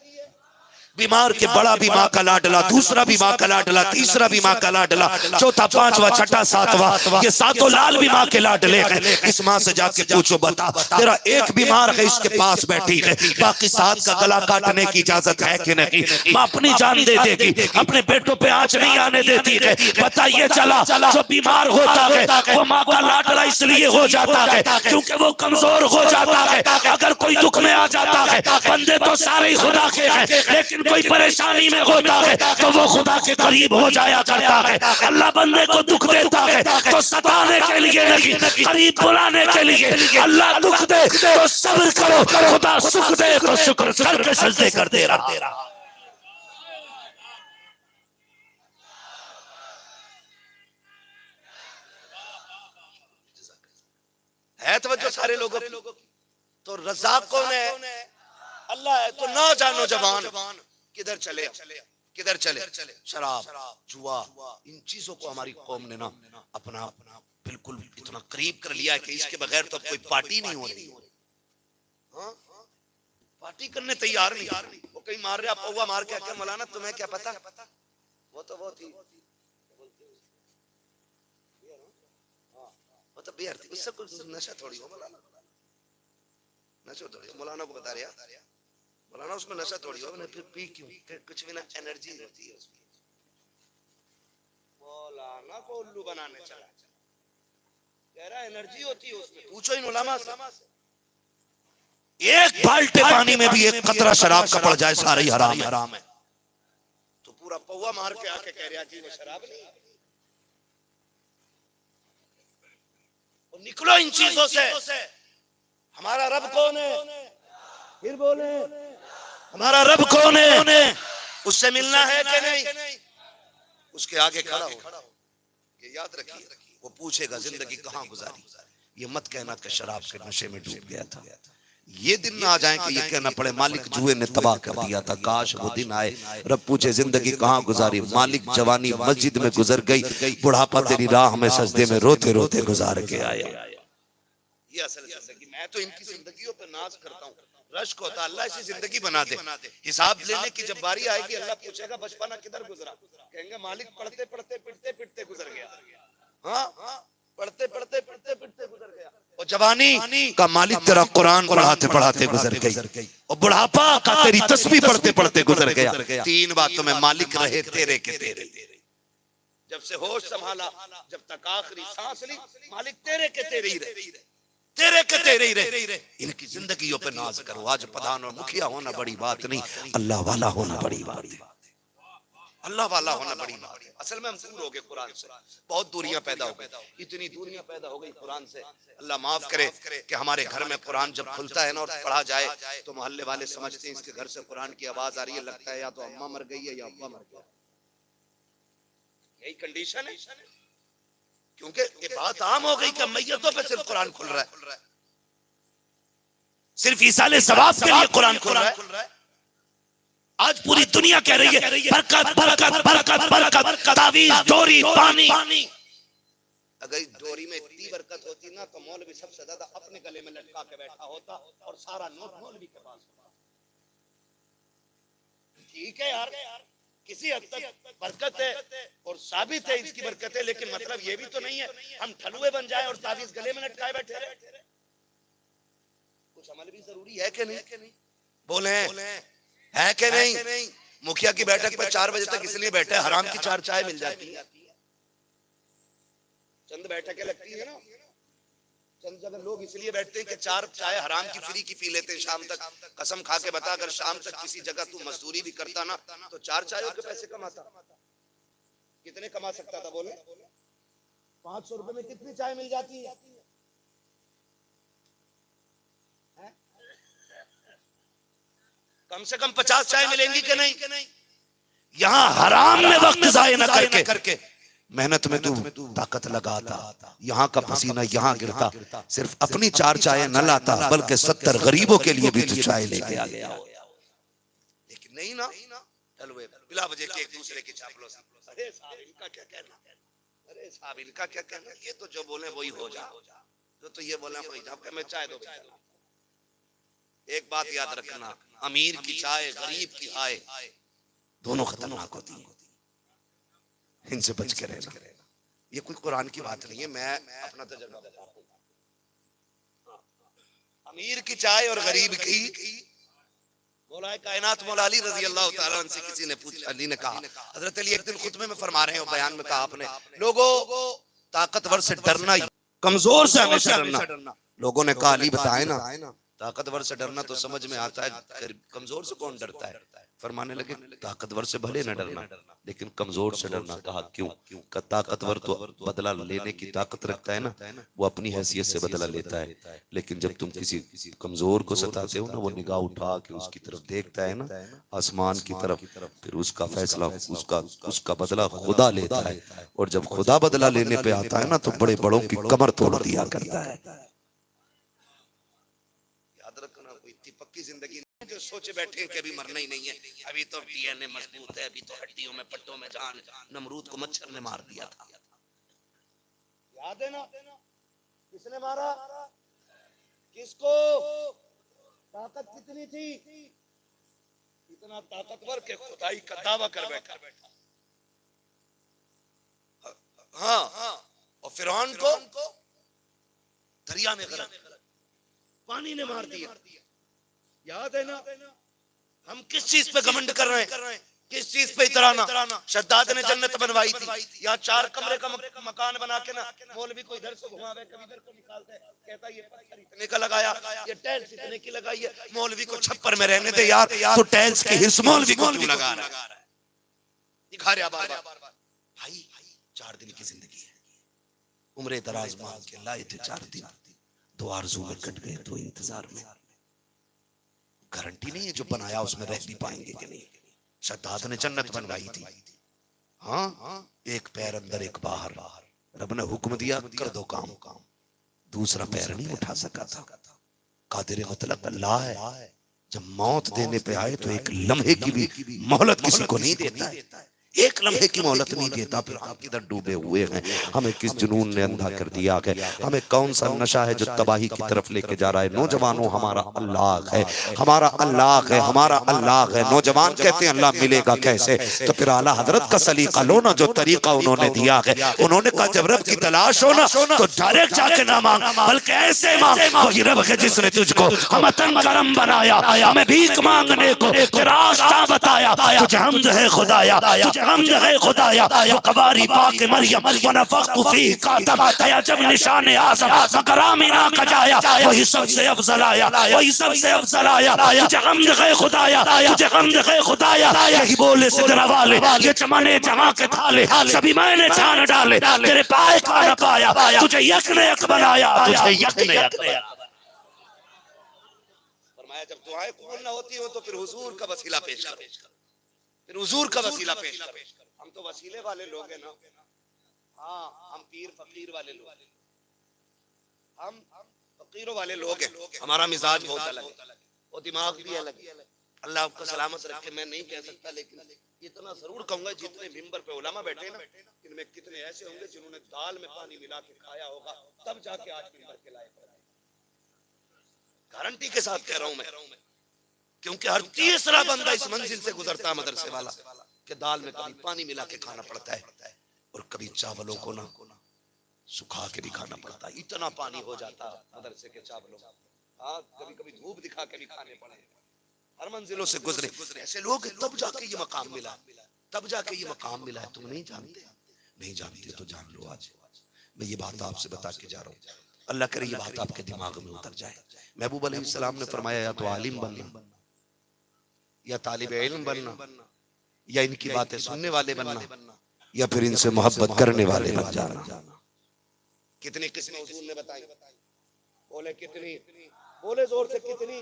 बीमार के बड़ा भी माँ का लाडला, दूसरा भी माँ का लाडला, तीसरा भी माँ का लाडला, चौथा, पांचवा, छठा, सातवां, ये सातों लाल भी माँ के लाडले हैं। इस माँ से जाके पूछो, बता तेरा एक बीमार है इसके पास बैठी है, बाकी 7 का गला काटने की इजाजत है कि नहीं? माँ अपनी जान दे देगी, अपने बेटों पे आंच नहीं आने देती है। बताइए चला, जो बीमार होता है वो माँ का लाडला इसलिए हो जाता है क्योंकि वो कमजोर हो जाता है। अगर कोई दुख में आ जाता है, बंदे तो सारे खुदा के हैं, लेकिन कोई परेशानी में होता है तो वो खुदा के करीब हो जाया करता है। अल्लाह बंदे को दुख देता है तो सताने के लिए नहीं, करीब बुलाने के लिए। अल्लाह दुख दे तो सब्र करो, खुदा सुख दे तो शुक्र करके सजदे कर दे रहा। है तवज्जो सारे लोगों की? तो रज़ाक कौन है? अल्लाह है। तो ना जानो जवान किधर चले, किधर चले? शराब, जुआ, इन चीजों को हमारी कौम ने ना अपना बिल्कुल इतना करीब कर लिया है कि इसके बगैर तो कोई पार्टी नहीं हो रही। हाँ? पार्टी करने तैयार नहीं। वो कहीं मार रहे, पौवा मार के क्या मौलाना तुम्हें क्या पता? वो तो वो थी, मतलब बेअर्थ उससे कुछ नशा थोड़ी हो मौलाना, नशा थोड़ी हो। मौलाना को बता रहा मौलाना उसमें नशा थोड़ी हो, फिर पी क्यों, कुछ भी ना एनर्जी होती है उसमें। मौलाना को उल्लू बनाने चला, कह रहा एनर्जी होती है उसमें, पूछो इन उलमा से। एक बाल्टी पानी में भी एक कतरा शराब का पड़ जाए सारा ही हराम है। तो पूरा पौवा मार के आके कह रहा जी वो शराब नहीं। निकलो इन चीजों से। हमारा रब कौन है, फिर बोले हमारा रब कौन है, उससे मिलना है कि नहीं, उसके आगे खड़ा हो, ये याद रखिए। वो पूछेगा जिंदगी कहाँ गुजारी, ये मत कहना कि शराब के नशे में डूब गया था। ये दिन ना आ जाए कि ये कहना पड़े मालिक जुए ने तबाह कर दिया था। काश वो दिन आए, रब पूछे जिंदगी कहाँ गुजारी, मालिक जवानी मस्जिद में गुजर गई, बुढ़ापा तेरी राह में सजदे में रोते रोते गुजार के आया। ये असल जिंदगी। मैं तो इनकी जिंदगियों पर नाज करता हूँ, रश्क होता अल्लाह ऐसी जिंदगी बना दे। हिसाब लेने की जब बारी आएगी अल्लाह पूछेगा बचपना किधर गुजरा, कहेंगे मालिक पढ़ते पढ़ते पिटते पिटते गुजर गया। हाँ पढ़ते पढ़ते पिटते पिटते गुजर गया। और जवानी का मालिक तेरा कुरान पढ़ाते पढ़ाते गुजर गई, और बुढ़ापा का तेरी तस्बीह पढ़ते पढ़ते गुजर गया। तीन बातों में मालिक रहे तेरे के तेरे। जब से होश संभाला जब तक आखिरी सांस ली, मालिक तेरे के तेरे ही रहे, तेरे के तेरे ही रहे। इनकी जिंदगियों पे नाज करो। आज प्रधान और मुखिया होना बड़ी बात नहीं, अल्लाह वाला होना बड़ी बात है। अल्लाह वाला होना बड़ी बात है। असल में हम दूर हो गए कुरान से, बहुत दूरियां पैदा हो गई, इतनी दूरियां पैदा हो गई कुरान से। अल्लाह माफ करे कि हमारे घर में कुरान जब खुलता है ना और पढ़ा जाए तो मोहल्ले वाले समझते हैं इसके घर से कुरान की आवाज आ रही है, लगता है या तो अम्मा मर गई है या अब्बा मर गया। यही कंडीशन है, क्योंकि ये बात आम हो गई कि मैयतों पे सिर्फ कुरान खुल रहा है, सिर्फ इसाले सवाब के लिए कुरान खुल रहा है। आज पूरी दुनिया कह रही है बरकत बरकत बरकत बरकत, तावीज डोरी पानी। अगर इस डोरी में इतनी बरकत होती ना तो मौलवी सबसे ज्यादा अपने गले में लटका के बैठा होता और सारा नोट मौलवी के पास होता। ठीक है यार, किसी हद तक बरकत है और साबित है इसकी बरकत है, लेकिन मतलब ये भी तो नहीं है हम ठलुए बन जाए और तावीज गले में लटकाए बैठे रहे। कुछ अमल भी जरूरी है कि नहीं, बोले है कि नहीं। मुखिया की बैठक पर 4 बजे तक इसलिए बैठे हराम की 4 चाय मिल जाती है। चंद बैठकें लगती है ना, चंद जगह लोग इसलिए बैठते हैं कि 4 चाय हराम की फ्री की पी लेते हैं शाम तक। कसम खा के बता, अगर शाम तक किसी जगह तू मजदूरी भी करता ना तो 4 चायों के पैसे कमाता। कितने कमा सकता था बोले? 500 रुपए में कितनी चाय मिल जाती है? कम से कम 50 चाय मिलेंगी कि नहीं? यहाँ हराम में वक्त जाया न करके मेहनत में तू ताकत लगाता, यहाँ का पसीना यहाँ गिरता, सिर्फ अपनी 4 चाय न लाता बल्कि 70 गरीबों के लिए भी तू चाय लेके आ गया। लेकिन नहीं ना, चलो बिला वजह के एक दूसरे की चापलूसी। अरे साहब इनका क्या कहना, अरे साहब इनका क्या कहना, ये तो जो बोले वही हो जा, तो ये बोला वही जा, मैं चाय दो। एक बात याद रखना, अमीर की चाय गरीब की आय दोनों खतरनाक होती है, इनसे बच के रहना। ये कोई कुरान की बात नहीं है, मैं अपना तजुर्बा बता रहा हूं। अमीर की चाय और गरीब की। मौला कायनात मौला अली रजी अल्लाह तआला अन्हु से किसी ने पूछा, अली ने कहा, हजरत अली एक दिन खुतबे में फरमा रहे हो, बयान में कहा आपने, लोगों ताकतवर से डरना, कमजोर से हमेशा डरना। लोगों ने कहा अली बताए ना, ताकतवर से डरना तो समझ में आता है, कमजोर से कौन डरता है? फरमाने लगे ताकतवर से भले न डरना लेकिन कमजोर से डरना। कहा क्यों? का ताकतवर तो बदला लेने की ताकत रखता है ना, वो अपनी हैसियत से बदला लेता है, लेकिन जब तुम किसी कमजोर को सताते हो ना, वो निगाह उठा के उसकी तरफ देखता है ना, आसमान की तरफ, फिर उसका फैसला उसका बदला खुदा लेता है। और जब खुदा बदला लेने पे आता है ना तो बड़े बड़ों की कमर तोड़ दिया करता है। पक्की जिंदगी जो सोचे बैठे कि अभी मरना ही नहीं है, अभी तो डीएनए मजबूत है, अभी तो हड्डियों में पट्टों में जान, नमरूद को मच्छर ने मार दिया था, याद है ना? किसने मारा? किसको? ताकत कितनी थी? इतना ताकतवर के खुदाई का दावा कर बैठा। हाँ, और फिरौन को दरिया में गरक, पानी ने मार दिया। याद है ना हम किस चीज पे घमंड कर रहे हैं, किस चीज पे इतराना। शद्दाद ने जन्नत बनवाई थी, यहाँ 4 कमरे का मकान बना के ना मौलवी को इधर से घुमावे, कभी इधर को निकालता है, कहता है ये पत्थर इतने का लगाया, ये टाइल्स इतने की लगाई है, मौलवी को छप्पर में रहने दे यार, तो टाइल्स की हिस्स मौलवी को क्यों लगा रहा है, दिखा रहा बार बार। भाई 4 दिन की जिंदगी है, उम्र दराज मांग के लाए थे 4 दिन, 2 आरज़ू में कट गए, 2 इंतजार में। गारंटी नहीं है जो बनाया उसमें रह भी पाएंगे कि नहीं। शद्दाद ने जन्नत बनवाई थी, हाँ, एक पैर अंदर एक बाहर, रब ने हुक्म दिया कर दो काम, दूसरा पैर नहीं उठा सका था। कादिर मतलब अल्लाह है, जब मौत देने पे आए तो एक लम्हे की भी मोहलत किसी को नहीं देता है, एक लम्हे की मोहलत नहीं देता। फिर हम किधर डूबे हुए हैं, हमें किस जुनून ने अंधा कर दिया है, हमें कौन सा नशा है जो तबाही की तरफ लेके जा रहा है। नौजवानों हमारा अल्लाह है, हमारा अल्लाह है, हमारा अल्लाह है। नौजवान कहते हैं अल्लाह मिलेगा कैसे, तो फिर आला हजरत का सलीका लो ना, जो तरीका उन्होंने दिया है। उन्होंने कहा जब रब की तलाश हो ना तो डायरेक्ट जाके ना मांग, बल्कि ऐसे मांग, वही रब है जिसने तुझको हमतन करम बनाया, हमें भीख मांगने को रास्ता बताया। तुझे हमद है खुदाया, हमद है खुदाया, वो कबारी पाक मरियम वनफ़ख़्तु फ़ीह कातम आया जब निशान आज़म मकरामिना कजाया, वही सबसे अफजल आया, वही सबसे अफजल आया। तुझे हमद है खुदाया, तुझे हमद है खुदाया, यही बोले सिदरा वाले, ये चमने जहां के थाले, सभी मैंने छान डाले, तेरे पाए का न पाया, तुझे यक ने यक बनाया, तुझे यक ने यक बनाया। फरमाया जब दुआएं कबूल ना होती हो तो फिर हुजूर का वसीला पेश कर, फिर हुजूर का वसीला पेश कर। हम तो वसीले वाले लोग हैं ना, हाँ, हम पीर फकीर वाले लोग, हम फकीरों वाले लोग हैं। हमारा मिजाज बहुत अलग है और दिमाग भी अलग है। अल्लाह आपको सलामत रखे। मैं नहीं कह सकता, लेकिन इतना जरूर कहूंगा जितने मिंबर पे उलमा बैठे ना, इनमें कितने ऐसे होंगे जिन्होंने दाल में पानी मिला के खाया होगा, तब जाके आज मिंबर के लायक हो। गारंटी के साथ कह रहा हूं मैं, क्योंकि हर तीसरा बंदा इस मंजिल से गुजरता है मदरसे वाला, कि दाल में कभी पानी मिला के खाना पड़ता है और कभी चावलों को ना सुखा के भी खाना पड़ता है। इतना पानी हो जाता है मदरसे के चावलों में, हाँ, कभी कभी धूप दिखा के भी खाने पड़े। हर मंजिलों से गुजरे ऐसे लोग, तब जाके ये मकाम मिला, तब जाके ये मकाम मिला है। तुम नहीं जानते, नहीं जानते तो जान लो। आज मैं ये बात आपसे बता के जा रहा हूँ, अल्लाह करे ये बात आपके दिमाग में उतर जाए। महबूब अलैहिस्सलाम ने फरमाया या तो आलिम बनना, या तालिब इल्म बनना, या इनकी बातें सुनने वाले बनना, या फिर इनसे मोहब्बत करने वाले बन जाना। कितनी किस्में हुजूर ने बताई, बोले कितनी, बोले जोर से कितनी।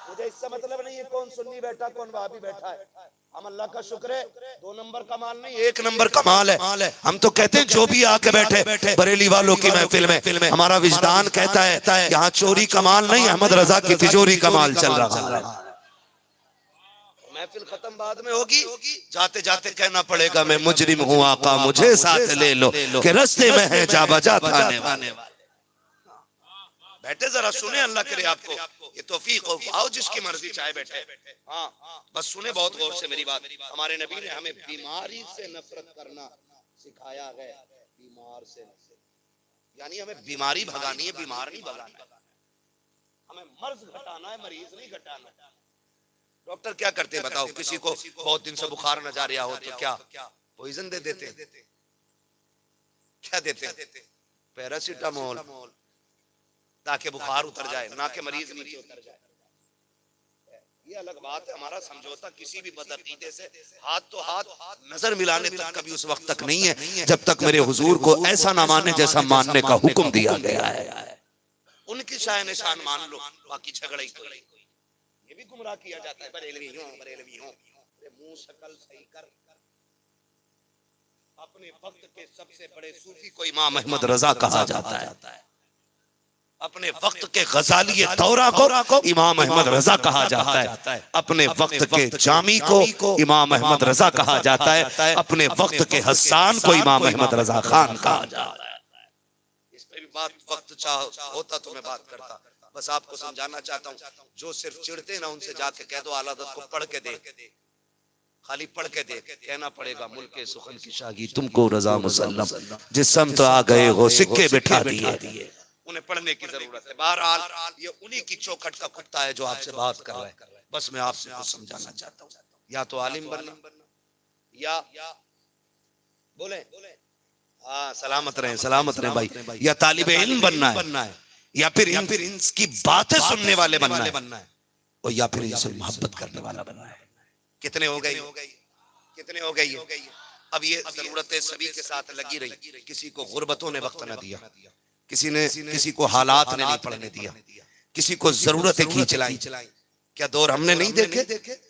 मुझे इससे मतलब नहीं है कौन सुन्नी बैठा कौन वहाबी बैठा है, हम अल्लाह का शुक्र है 2 नंबर का माल नहीं, 1 नंबर का माल है। हम तो कहते हैं जो भी आके बैठे बरेली वालों की महफिल में, हमारा विजदान कहता है यहाँ चोरी का माल नहीं, अहमद रजा की तिजोरी का माल चल रहा है। महफिल खत्म बाद में होगी, जाते जाते कहना पड़ेगा मैं मुजरिम हूँ आका मुझे साथ ले लो, कि रास्ते में है जा बजा थाने वाले। बैठे जरा सुने, अल्लाह करे आपको ये तौफीक हो, आओ जिसकी मर्जी चाहे बैठे, हाँ, बस सुने बहुत गौर से मेरी बात। हमारे नबी ने हमें बीमारी से नफरत करना सिखाया है, बीमार से, यानी हमें बीमारी भगानी है, बीमार नहीं भगाना है। हमें मर्ज घटाना है, मरीज नहीं घटाना। डॉक्टर क्या करते हैं बताओ, किसी को बहुत दिन से बुखार न जा रहा हो तो क्या पॉइजन दे देते हैं, क्या देते हैं, पैरासीटामोल, ताकि बुखार उतर जाए, ना कि मरीज नीचे उतर जाए। ये अलग बात है। हमारा समझौता किसी भी बदअकीदे से हाथ तो हाथ, नजर मिलाने तक कभी उस वक्त तक नहीं है जब तक मेरे हुजूर को ऐसा ना माने जैसा मानने का हुक्म दिया गया है। उनकी शान निशान मान लो, बाकी झगड़ा ही कोई। ये भी गुमराह किया जाता है, बरेलवी हूं, बरेलवी हूं। मुंह शक्ल सही कर। अपने वक्त के सबसे बड़े सूफी को इमाम अहमद रजा कहा जाता है। अपने वक्त के गजाली दौरा को इमाम अहमद रजा कहा जाता है। अपने वक्त के जामी को इमाम अहमद रजा कहा जाता है। अपने वक्त के हसान को इमाम अहमद रजा खान कहा जाता है। इस पे भी बात वक्त होता तो मैं बात करता, बस आपको समझाना चाहता हूँ। जो सिर्फ चिढ़ते ना उनसे जाके कह दो आलादत को पढ़ के दे, खाली पढ़ के दे। कहना पड़ेगा मुल्के सुखन की शागी तुमको रजा मुसल्लम, जिस समत आ गए हो सिक्के बिठा दिए। उन्हें पढ़ने की जरूरत है। बहरहाल ये उन्हीं की चौखट का कुत्ता है जो आपसे बात कर रहा है। बस मैं आपसे कुछ समझाना चाहता हूँ, या तो आलिम बनना, या बोले हाँ सलामत रहे भाई, या तालिब इल्म बनना है, या फिर इनकी बातें सुनने वाले बनना है, और या फिर इनसे मोहब्बत करने वाला बनना है। कितने हो गई, कितने हो गई? अब ये जरूरतें सभी के साथ लगी रही। किसी को गुर्बतों ने वक्त न दिया, किसी को हालात ने नहीं पढ़ने दिया, किसी को जरूरतें खींच लाई। क्या दौर हमने नहीं देखे?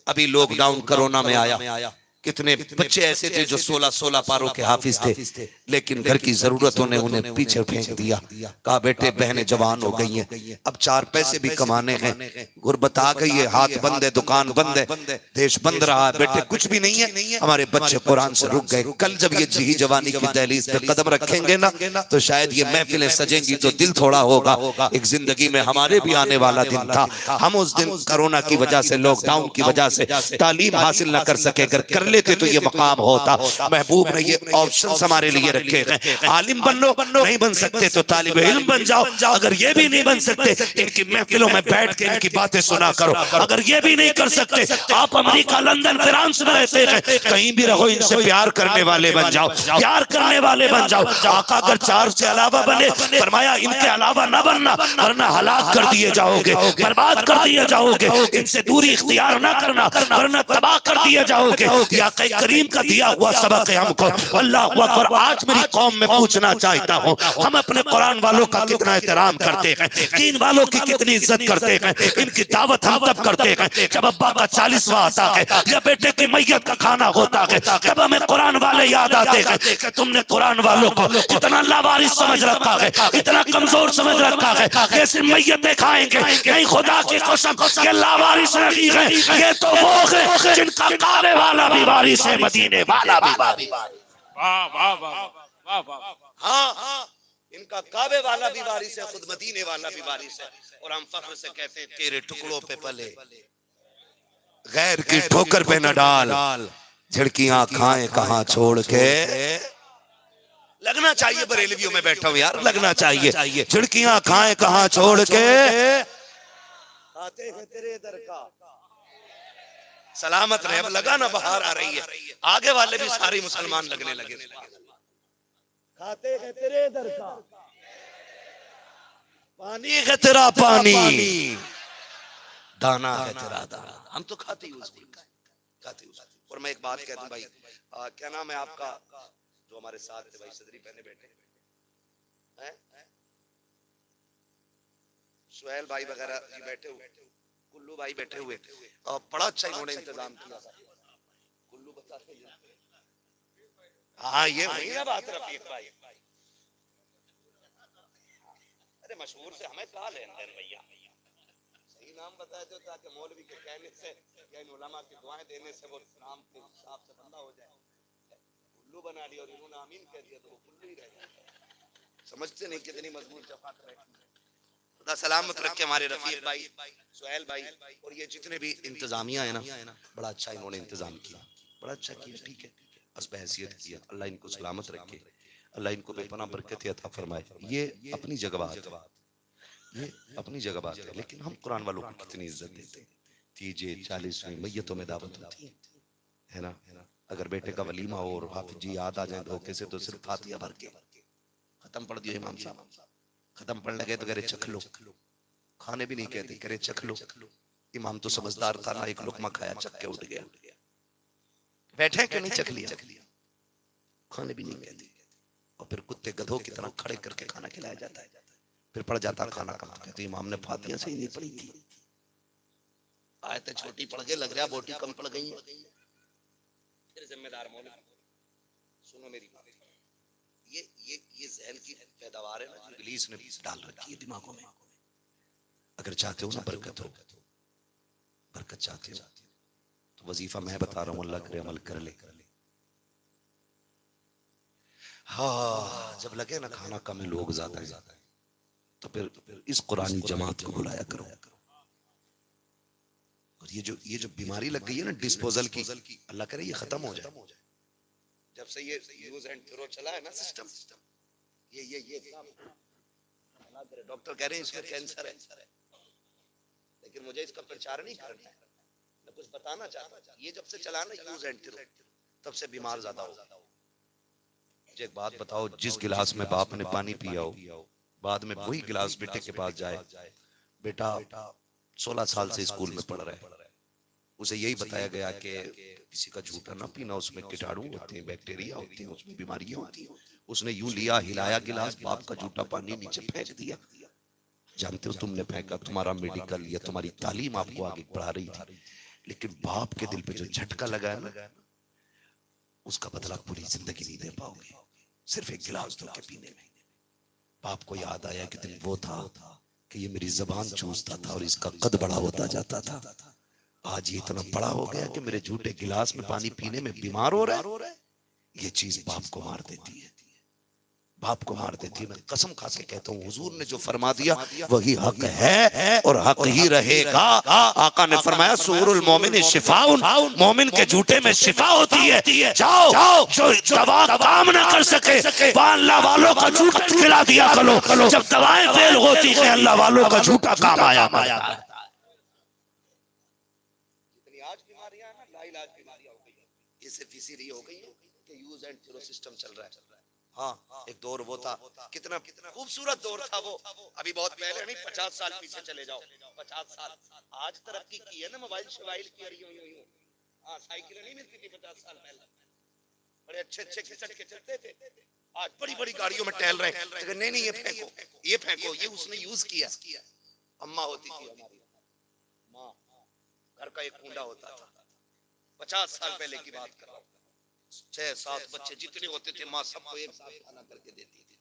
अभी लॉकडाउन कोरोना में आया, कितने बच्चे ऐसे थे जो 16-16 पारों के हाफिज थे, लेकिन घर की जरूरतों ने उन्हें पीछे फेंक दिया। कहा बेटे बहनें जवान हो गई हैं, अब 4 पैसे भी कमाने हैं, गुर्बत आ गई है, हाथ बंद है, दुकान बंद है, देश बंद रहा है। बेटे कुछ भी नहीं है, हमारे बच्चे कुरान से रुक गए। कल जब ये जी जवानी की दहलीज पे कदम रखेंगे ना, तो शायद ये महफिलें सजेंगी तो दिल थोड़ा होगा। एक जिंदगी में हमारे भी आने वाला दिन था, हम उस दिन कोरोना की वजह से, लॉकडाउन की वजह से तालीम हासिल न कर सके। अगर कर लेते तो ये मकाम होता। महबूब ने ये ऑप्शंस हमारे लिए रखे हैं। आलिम बन लो, नहीं बन सकते तो तालिब इल्म बन जाओ। अगर ये भी नहीं बन सकते, इनकी महफिलों में बैठ के इनकी बातें सुना करो। अगर ये भी नहीं कर सकते, आप अमेरिका, लंदन, फ्रांस में रहते हैं, कहीं भी रहो, इनसे प्यार करने वाले बन जाओ, प्यार करने वाले बन जाओ। आका अगर 4 से अलावा बने, फरमाया इनके अलावा न बनना, वरना हलाक कर दिए जाओगे, बर्बाद कर दिए जाओगे। इनसे दूरी इख्तियार न करना, वरना तबाह कर दिए जाओगे। या करीम का दिया हुआ सबक है हमको। अल्लाह अकबर। आज मेरी कौम में पूछना चाहता हूँ, हम अपने कुरान वालों का कितना एहतराम करते हैं, दीन वालों की कितनी इज्जत करते हैं। इनकी दावत हम तब करते हैं जब अब्बा का 40वां आता है या बेटे की मैयत का खाना होता है, तब हमें कुरान वाले याद आते हैं कि तुमने कुरान वालों को इतना लावारिस समझ रखा है, इतना कमजोर समझ रखा है, कैसे मैयतें खाएंगे। नहीं, खुदा की कसम, ये लावारिस नहीं है, ये तो वो है जिनका काले वाला भी वारिस है, मदीने वाला भी वारिस। वाह वाह वाह वाह वाह। हाँ, इनका काबे वाला भी वारिस है, खुद मदीने वाला भी वारिस है। और हम फख्र से कहते हैं तेरे टुकड़ों पे पले, गैर की ठोकर पे न डाल, झिड़कियां खाएं कहां छोड़ के। लगना चाहिए, बरेलवियों में बैठा हूं यार, लगना चाहिए। झिड़कियां खाएं कहां छोड़ के, आते हैं तेरे दर का। सलामत रहे। अब लगा ना, बाहर आ रही है, आगे वाले भी सारे मुसलमान लगने लगे। खाते हैं तेरे दर का पानी, है तेरा पानी, दाना है तेरा दाना। हम तो खाते ही उसको, खाते उसको। और मैं एक बात कह दूं भाई, क्या नाम है आपका जो हमारे साथ थे भाई, सदरी पहने बैठे हैं, सुहेल भाई वगैरह जी बैठे हुए, कुल्लू भाई बैठे हुए, और बड़ा अच्छा इन्होंने इंतजाम किया। कुल्लू बताते हैं, हाँ ये वही ना बात, रफीक भाई। अरे मशहूर से हमें कहा लेन देन भैया, सही नाम बताए दो ताकि मौलवी के कहने से या इन उलमा की दुआएं देने से वो नाम के हिसाब से बंदा हो जाए। कुल्लू बना लिया और इन्होंने आमीन कह दिया तो वो कुल्लू ही रह जाए। समझते नहीं कितनी मजबूत जफात रहे। खुदा सलामत रखे हमारे रफीक भाई, सुहेल भाई, और ये जितने भी इंतजामिया है ना, बड़ा अच्छा इन्होंने इंतजाम किया, बड़ा अच्छा किया। ठीक है, बस बहैसियत किया। अल्लाह इनको सलामत रखे, अल्लाह इनको बेपनाह बरकत अता फरमाए। ये अपनी जगह बात है, ये अपनी जगह बात है, लेकिन हम कुरान वालों को कितनी इज्जत देते हैं। 30 40वीं मैयतों में दावत होती है ना। अगर बेटे का वलीमा हो और हाफिज जी याद आ जाए धोखे से, तो सिर्फ फातिहा भर के खत्म पढ़ दियो इमाम साहब, खत्म पढ़ लगे तो करे चख लो, खाने भी नहीं कहते, करे चख लो। इमाम तो समझदार था ना, एक लुकमा खाया, चख के उठ गया। बैठे क्यों नहीं चख लिया, खाने भी नहीं कहते। और फिर कुत्ते गधों की तरह खड़े करके खाना खिलाया जाता है, फिर पड़ जाता खाना कम। तो इमाम ने फातिहा सही नहीं पढ़ी थी, आयतें छोटी पढ़ के लग रहा बोटी कम पड़ गई है। फिर जिम्मेदार मौलवी सुनो मेरी बात, ये ज़हन की पैदावार है ना, जो इब्लीस ने डाल रखी है दिमागों में। अगर चाहते हो ना बरकत हो, बरकत चाहते हो तो वजीफा मैं बता रहा हूँ, अल्लाह करे अमल कर ले। हाँ, जब लगे ना खाना कम है, लोग ज्यादा है, तो फिर इस कुरानी जमात को बुलाया करो। और ये जो बीमारी लग गई है ना डिस्पोजल की, अल्लाह करे ये खत्म हो जाए। जब से ये यूज एंड थ्रो चला है ना सिस्टम, ये डॉक्टर कह रहे हैं इसमें कैंसर है, लेकिन मुझे इसका प्रचार नहीं करना है, मैं कुछ बताना चाहता हूं। ये जब से चला ना यूज एंड थ्रो, तब से बीमार ज्यादा हो। मुझे एक बात बताओ, जिस गिलास में बाप ने पानी पिया हो, बाद में वही गिलास बेटे के पास जाए, बेटा 16 साल से स्कूल में पढ़ रहा है, उसे यही बताया गया कि किसी का झूठा ना पीना, उसमें कीटाणु होते हैं, बैक्टीरिया होती हैं, उसमें बीमारियां होती हैं। उसने यूं लिया, हिलाया गिलास, बाप का झूठा पानी नीचे फेंक दिया। जानते हो तुमने फेंका, तुम्हारा मेडिकल या तुम्हारी तालीम आपको आगे बढ़ा रही थी, लेकिन बाप के दिल पे जो झटका लगा है ना, उसका बदला पूरी जिंदगी नहीं दे पाओगे, सिर्फ एक गिलास धो के पीने में। बाप को याद आया कि दिन वो था कि ये मेरी जबान चूसता था और इसका कद बड़ा होता जाता था। आज ये इतना बड़ा हो गया कि मेरे झूठे गिलास में पानी पीने में बीमार हो रहा है। ये चीज बाप को मार देती है, बाप को मार देती है। मैं कसम खा के कहता हूँ, हुजूर ने जो फरमा दिया वही हक है और हक ही रहेगा। आका ने फरमाया सूरुल मोमिन शिफाउन, मोमिन के झूठे में शिफा होती है। जाओ जो दवा काम ना कर सके, अल्लाह वालों का झूठा खिला दिया करो। जब दवाएं फेल होती है, अल्लाह वालों का झूठा काम आया। जितनी आज बीमारियां हैं ना, लाइलाज बीमारियां हो गई हैं, ये सिर्फ इसीलिए हो गई है कि यूज एंड थ्रो सिस्टम चल रहा है। हाँ, एक दौर वो था, कितना खूबसूरत दौर था वो। अभी बहुत पहले नहीं, 50 साल पीछे चले जाओ, 50 साल। आज तरक्की की है ना, मोबाइल शोबाइल की, और यूं हाँ, साइकिल नहीं मिलती थी 50 साल पहले, बड़े अच्छे खिसट के चलते थे। आज बड़ी बड़ी गाड़ियों में टहल रहे हैं। नहीं, ये फेंको, ये फेंको, ये उसने यूज किया। अम्मा होती थी हमारी माँ, घर का एक कुंडा होता था, 50 साल पहले की बात कर रहा हूँ। 6-7 बच्चे जितने होते थे, माँ सबको एक साथ खाना करके देती थी,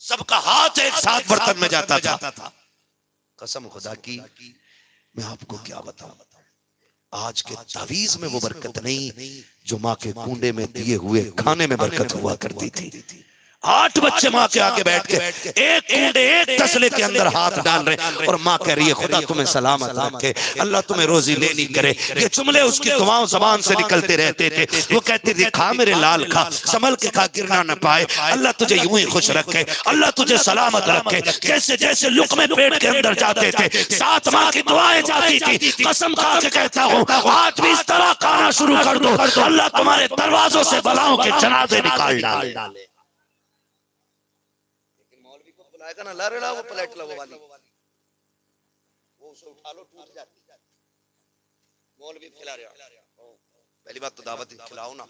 सबका हाथ एक साथ बर्तन में जाता था। कसम खुदा की, मैं आपको क्या बताऊं, आज के तावीज में वो बरकत नहीं जो माँ के कुंडे में दिए हुए खाने में बरकत हुआ करती थी। 8 बच्चे माँ के आगे बैठ के एक कुंडे, एक तसले के अंदर हाथ डाल रहे, और माँ कह रही है खुदा तुम्हें सलामत रखे, अल्लाह तुम्हें रोजी लेनी करे। ये जुमले उसकी दुआओं जबान से निकलते रहते थे। वो कहती थी खा मेरे लाल खा, संभल के खा, गिरना न पाए, अल्लाह तुझे यूं ही खुश रखे, अल्लाह तुझे सलामत रखे। जैसे जैसे लुक़मे पेट के अंदर जाते थे, साथ माँ की दुआएं जाती थी। कसम खा के कहता हूँ, आज भी इस तरह खाना शुरू कर दो, अल्लाह तुम्हारे दरवाजों से बलाओं के जनाजे निकाल डाले। बुलाएगा ना, ला वो प्लेट ला, वो वाली, वो उसे उठा लो, टूट जाती है। मौलवी खिला रहे हो, पहली बात तो दावत खिलाओ ना,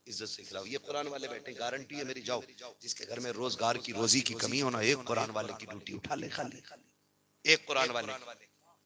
इज्जत से खिलाओ। ये कुरान वाले बैठे, गारंटी है मेरी, जाओ जिसके घर में रोजगार की रोजी की कमी हो ना, एक कुरान वाले की ड्यूटी उठा ले, खाली एक कुरान वाले,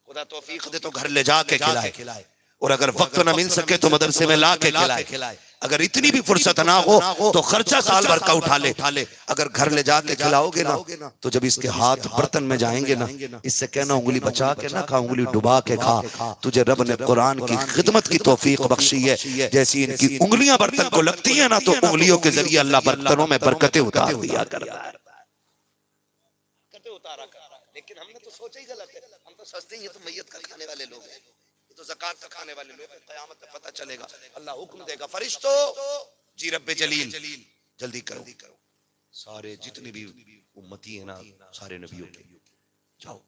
खुदा तौफीक दे तो घर ले जाके खिलाए, और अगर वक्त ना मिल सके तो मदरसे में ला के खिलाए। अगर इतनी भी फुर्सत ना हो तो खर्चा साल भर का उठा ले। अगर घर ले जाके खिलाओगे ना, तो जब इसके हाथ बर्तन में जाएंगे ना, इससे कहना उंगली बचा के ना खा, उंगली डुबा के खा। तुझे रब ने कुरान की खिदमत की तौफीक बख्शी है। जैसी इनकी उंगलियां बर्तन को लगती है ना, तो उंगलियों के जरिए अल्लाह बर्तनों में बरकतें उतार दिया करता है। लेकिन हमने तो सोचा ही गलत है, हम तो सोचते हैं ये तो मैयत का खाने वाले लोग हैं, तो ज़कात का खाने वाले लोग हैं। क़यामत में पता चलेगा, अल्लाह हुक्म देगा, फरिश्तों जी रब्बे जलील जल्दी करो, सारे जितनी भी उम्मती है ना, सारे नबियों के, जाओ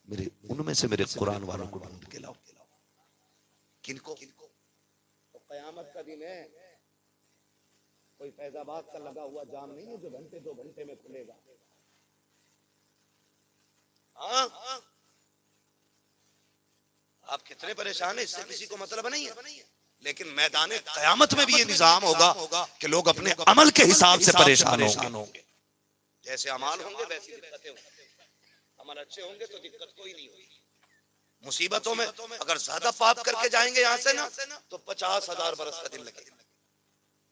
मेरे उनमें से मेरे कुरान वालों को ढूंढ के लाओ। किनको? तो क़यामत का दिन है, कोई फैजाबाद का लगा हुआ जाम नहीं है जो घंटे 2 घंटे में खुलेगा। हाँ, आप कितने परेशान हैं, इससे किसी को मतलब नहीं है। लेकिन मैदान क़यामत में भी ये निजाम होगा कि लोग अपने अमल के हिसाब से परेशान होंगे। जैसे अमाल होंगे वैसी दिक्कतें होंगी। अमल अच्छे होंगे तो दिक्कत कोई नहीं होगी। मुसीबतों में अगर ज्यादा पाप करके जाएंगे यहाँ से ना, तो 50,000 बरस का दिन लगेगा,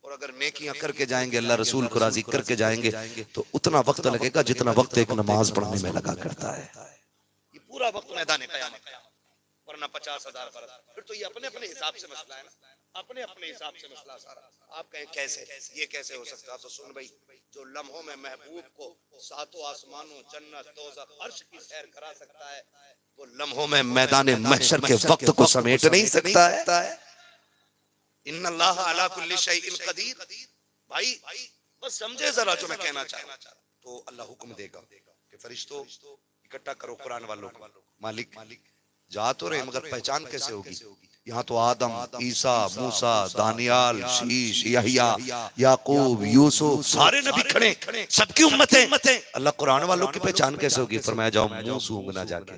और अगर नेकियां करके जाएंगे, अल्लाह रसूल को राजी करके जाएंगे, तो उतना वक्त लगेगा जितना वक्त एक नमाज पढ़ने में लगा करता है। ये पूरा वक्त मैदान क़यामत, वरना 50,000 बरस। फिर तो ये अपने अपने हिसाब से मसला है ना, अपने अपने हिसाब से मसला सारा। आप कहें कैसे, ये कैसे हो सकता है? तो सुन भाई, जो लम्हों में महबूब को 7 आसमानों, जन्नत, दोज़ख, अर्श की सैर करा सकता है, वो लम्हों में मैदान महशर के वक्त को समेट नहीं सकता है। इन्नल्लाह अला कुल्ली शैइन कदीर। भाई बस समझे जरा जो मैं कहना चाह रहा हूं। तो अल्लाह हुक्म देगा कि फरिश्तों इकट्ठा करो कुरान वालों को। मालिक जा तो रहे मगर पहचान कैसे होगी? यहाँ तो आदम, ईसा, मूसा, दानियाल, शीश, यहिया, याकूब, यूसुफ सारे नबी खड़े, सबकी उम्मतें। अल्लाह कुरान वालों की पहचान कैसे होगी? फरमाया जाओ मुंह सूंघना जाके।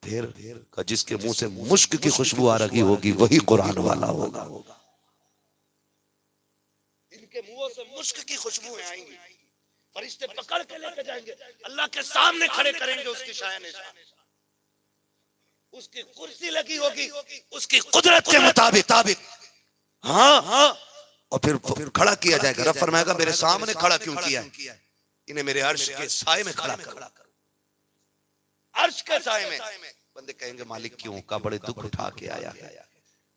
फिर जिसके मुंह से मुश्क की खुशबू आ रही होगी वही कुरान वाला होगा। इनके मुंहों से मुश्क की खुशबुएं आएंगी, फरिश्ते पकड़ के लेके जाएंगे, अल्लाह के सामने खड़े करेंगे। उसकी शान उसकी कुर्सी लगी होगी उसकी कुदरत के मुताबिक। हाँ, और फिर खड़ा किया जाएगा। रब फरमाएगा मेरे सामने खड़ा क्यों किया है? इन्हें मेरे अर्श के साए में खड़ा करो। अर्श के साए में। बंदे कहेंगे मालिक क्यों? का बड़े दुख उठा के आया है।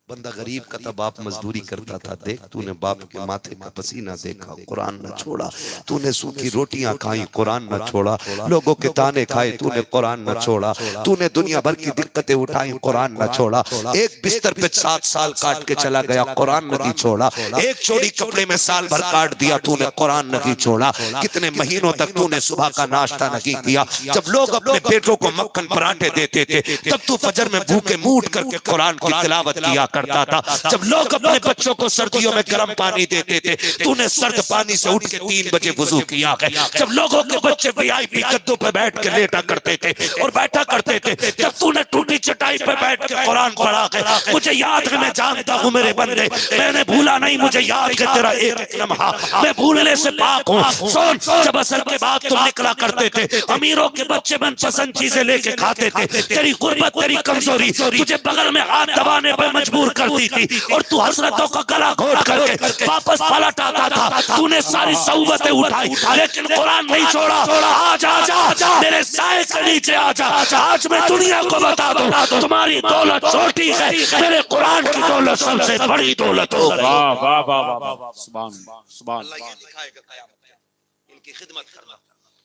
बंदा गरीब का था, बाप मजदूरी करता था, देख तूने बाप के माथे का पसीना देखा, कुरान न छोड़ा। तूने सूखी रोटियां खाई, कुरान न छोड़ा। लोगों के ताने खाए, तूने कुरान न छोड़ा। तूने दुनिया भर की दिक्कतें उठाई, कुरान न छोड़ा। एक बिस्तर पे 7 साल काट के चला गया, कुरान नहीं छोड़ा। एक जोड़ी कपड़े में साल भर काट दिया, तूने कुरान नहीं छोड़ा। कितने महीनों तक तूने सुबह का नाश्ता नहीं किया। जब लोग अपने बेटों को मक्खन पराठे देते थे तब तू फजर में भूखे मुंह उठ करके कुरान की तिलावत किया करता था। जब लोग अपने बच्चों को सर्दियों में गर्म पानी देते थे तूने सर्द पानी से उठ के 3 बजे वुजू किया है। जब लोगों के बच्चे वीआईपी गद्दों पे बैठ के लेटा करते थे और बैठा करते थे, जब तूने टूटी चटाई पे बैठ के कुरान पढ़ा है। मुझे याद है, मैं जानता हूँ मेरे बंदे, मैंने भूला नहीं, मुझे याद है तेरा एक लम्हा, मैं भूलने से पाक हूँ। सुन, जब असर के बाद तुम निकला करते थे, अमीरों के बच्चे मनपसंद चीजें लेके खाते थे। तेरी गुर्बत, तेरी कमजोरी तुझे बगल में हाथ दबाने पर मजबूर करती थी और तू हसरतों का गला घोट करके वापस पलट आता था। तूने सारी सौबतें उठाई लेकिन कुरान नहीं छोड़ा। आजा आजा मेरे साए के नीचे आजा। आज मैं दुनिया को बता दूं तुम्हारी दौलत छोटी है, मेरे कुरान की दौलत सबसे बड़ी दौलत होगी। वाह वाह वाह वाह, सुभान सुभान। अल्लाह ये दिखाएगा क़यामत में इनकी खिदमत करना,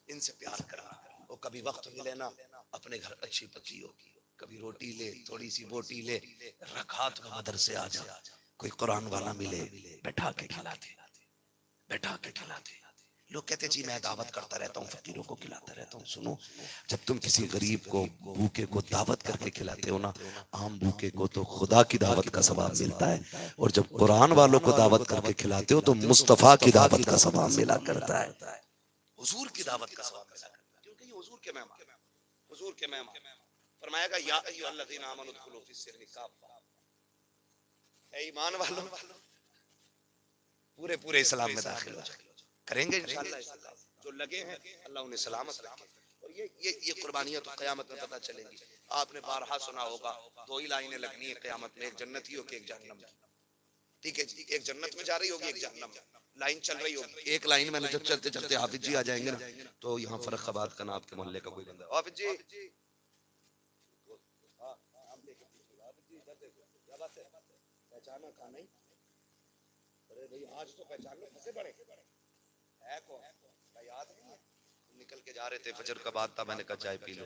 इनसे प्यार करना। और कभी वक्त मिले ना, अपने घर अच्छी पकी होगी, कभी रोटी ले, थोड़ी सी बोटी ले, रकात में मदरसे आ जा, कोई कुरान वाला मिले, बैठा के खिलाते, बैठा के खिलाते। लोग कहते जी मैं दावत करता रहता हूँ, फकीरों को खिलाता रहता हूँ। सुनो, जब तुम किसी गरीब को, भूखे को दावत करके खिलाते हो ना, आम भूखे को तो खुदा की दावत का सवाब मिलता है, और जब कुरान वालों को दावत करके खिलाते हो तो मुस्तफा की दावत का सवाब मिला करता है, हुजूर की दावत का सवाब मिला करता है, क्योंकि ये हुजूर के मेहमान, हुजूर के मेहमान। फरमाएगा या अय्युहल्लज़ीना आमनू उदखुलू फिस्सिल्मी काफ़ा, ऐ ईमान वालों पूरे पूरे इस्लाम में दाखिल हो जाए। करेंगे इंशाअल्लाह, जो लगे हैं अल्लाह उन्हें सलामत रखे। और ये कुर्बानियां तो क़यामत में पता चलेंगी। आपने बारहा सुना होगा, 2 ही लाइनें लगनी है क़यामत में, एक जन्नती हो के एक जहन्नम की। ठीक है जी, एक जन्नत में जा रही होगी, एक जहन्नम, लाइन चल रही होगी। एक लाइन में जब चलते चलते हाफिज जी आ जाएंगे ना, तो यहाँ फर्रुखाबाद का ना आपके मोहल्ले का कोई बंदा, हाफिज जी पहचाना का नहीं? अरे भाई आज तो पहचान में फंसे पड़े है कौन? याद नहीं है? निकल के जा रहे थे, फजर का बाद था, मैंने कहा चाय पी लो।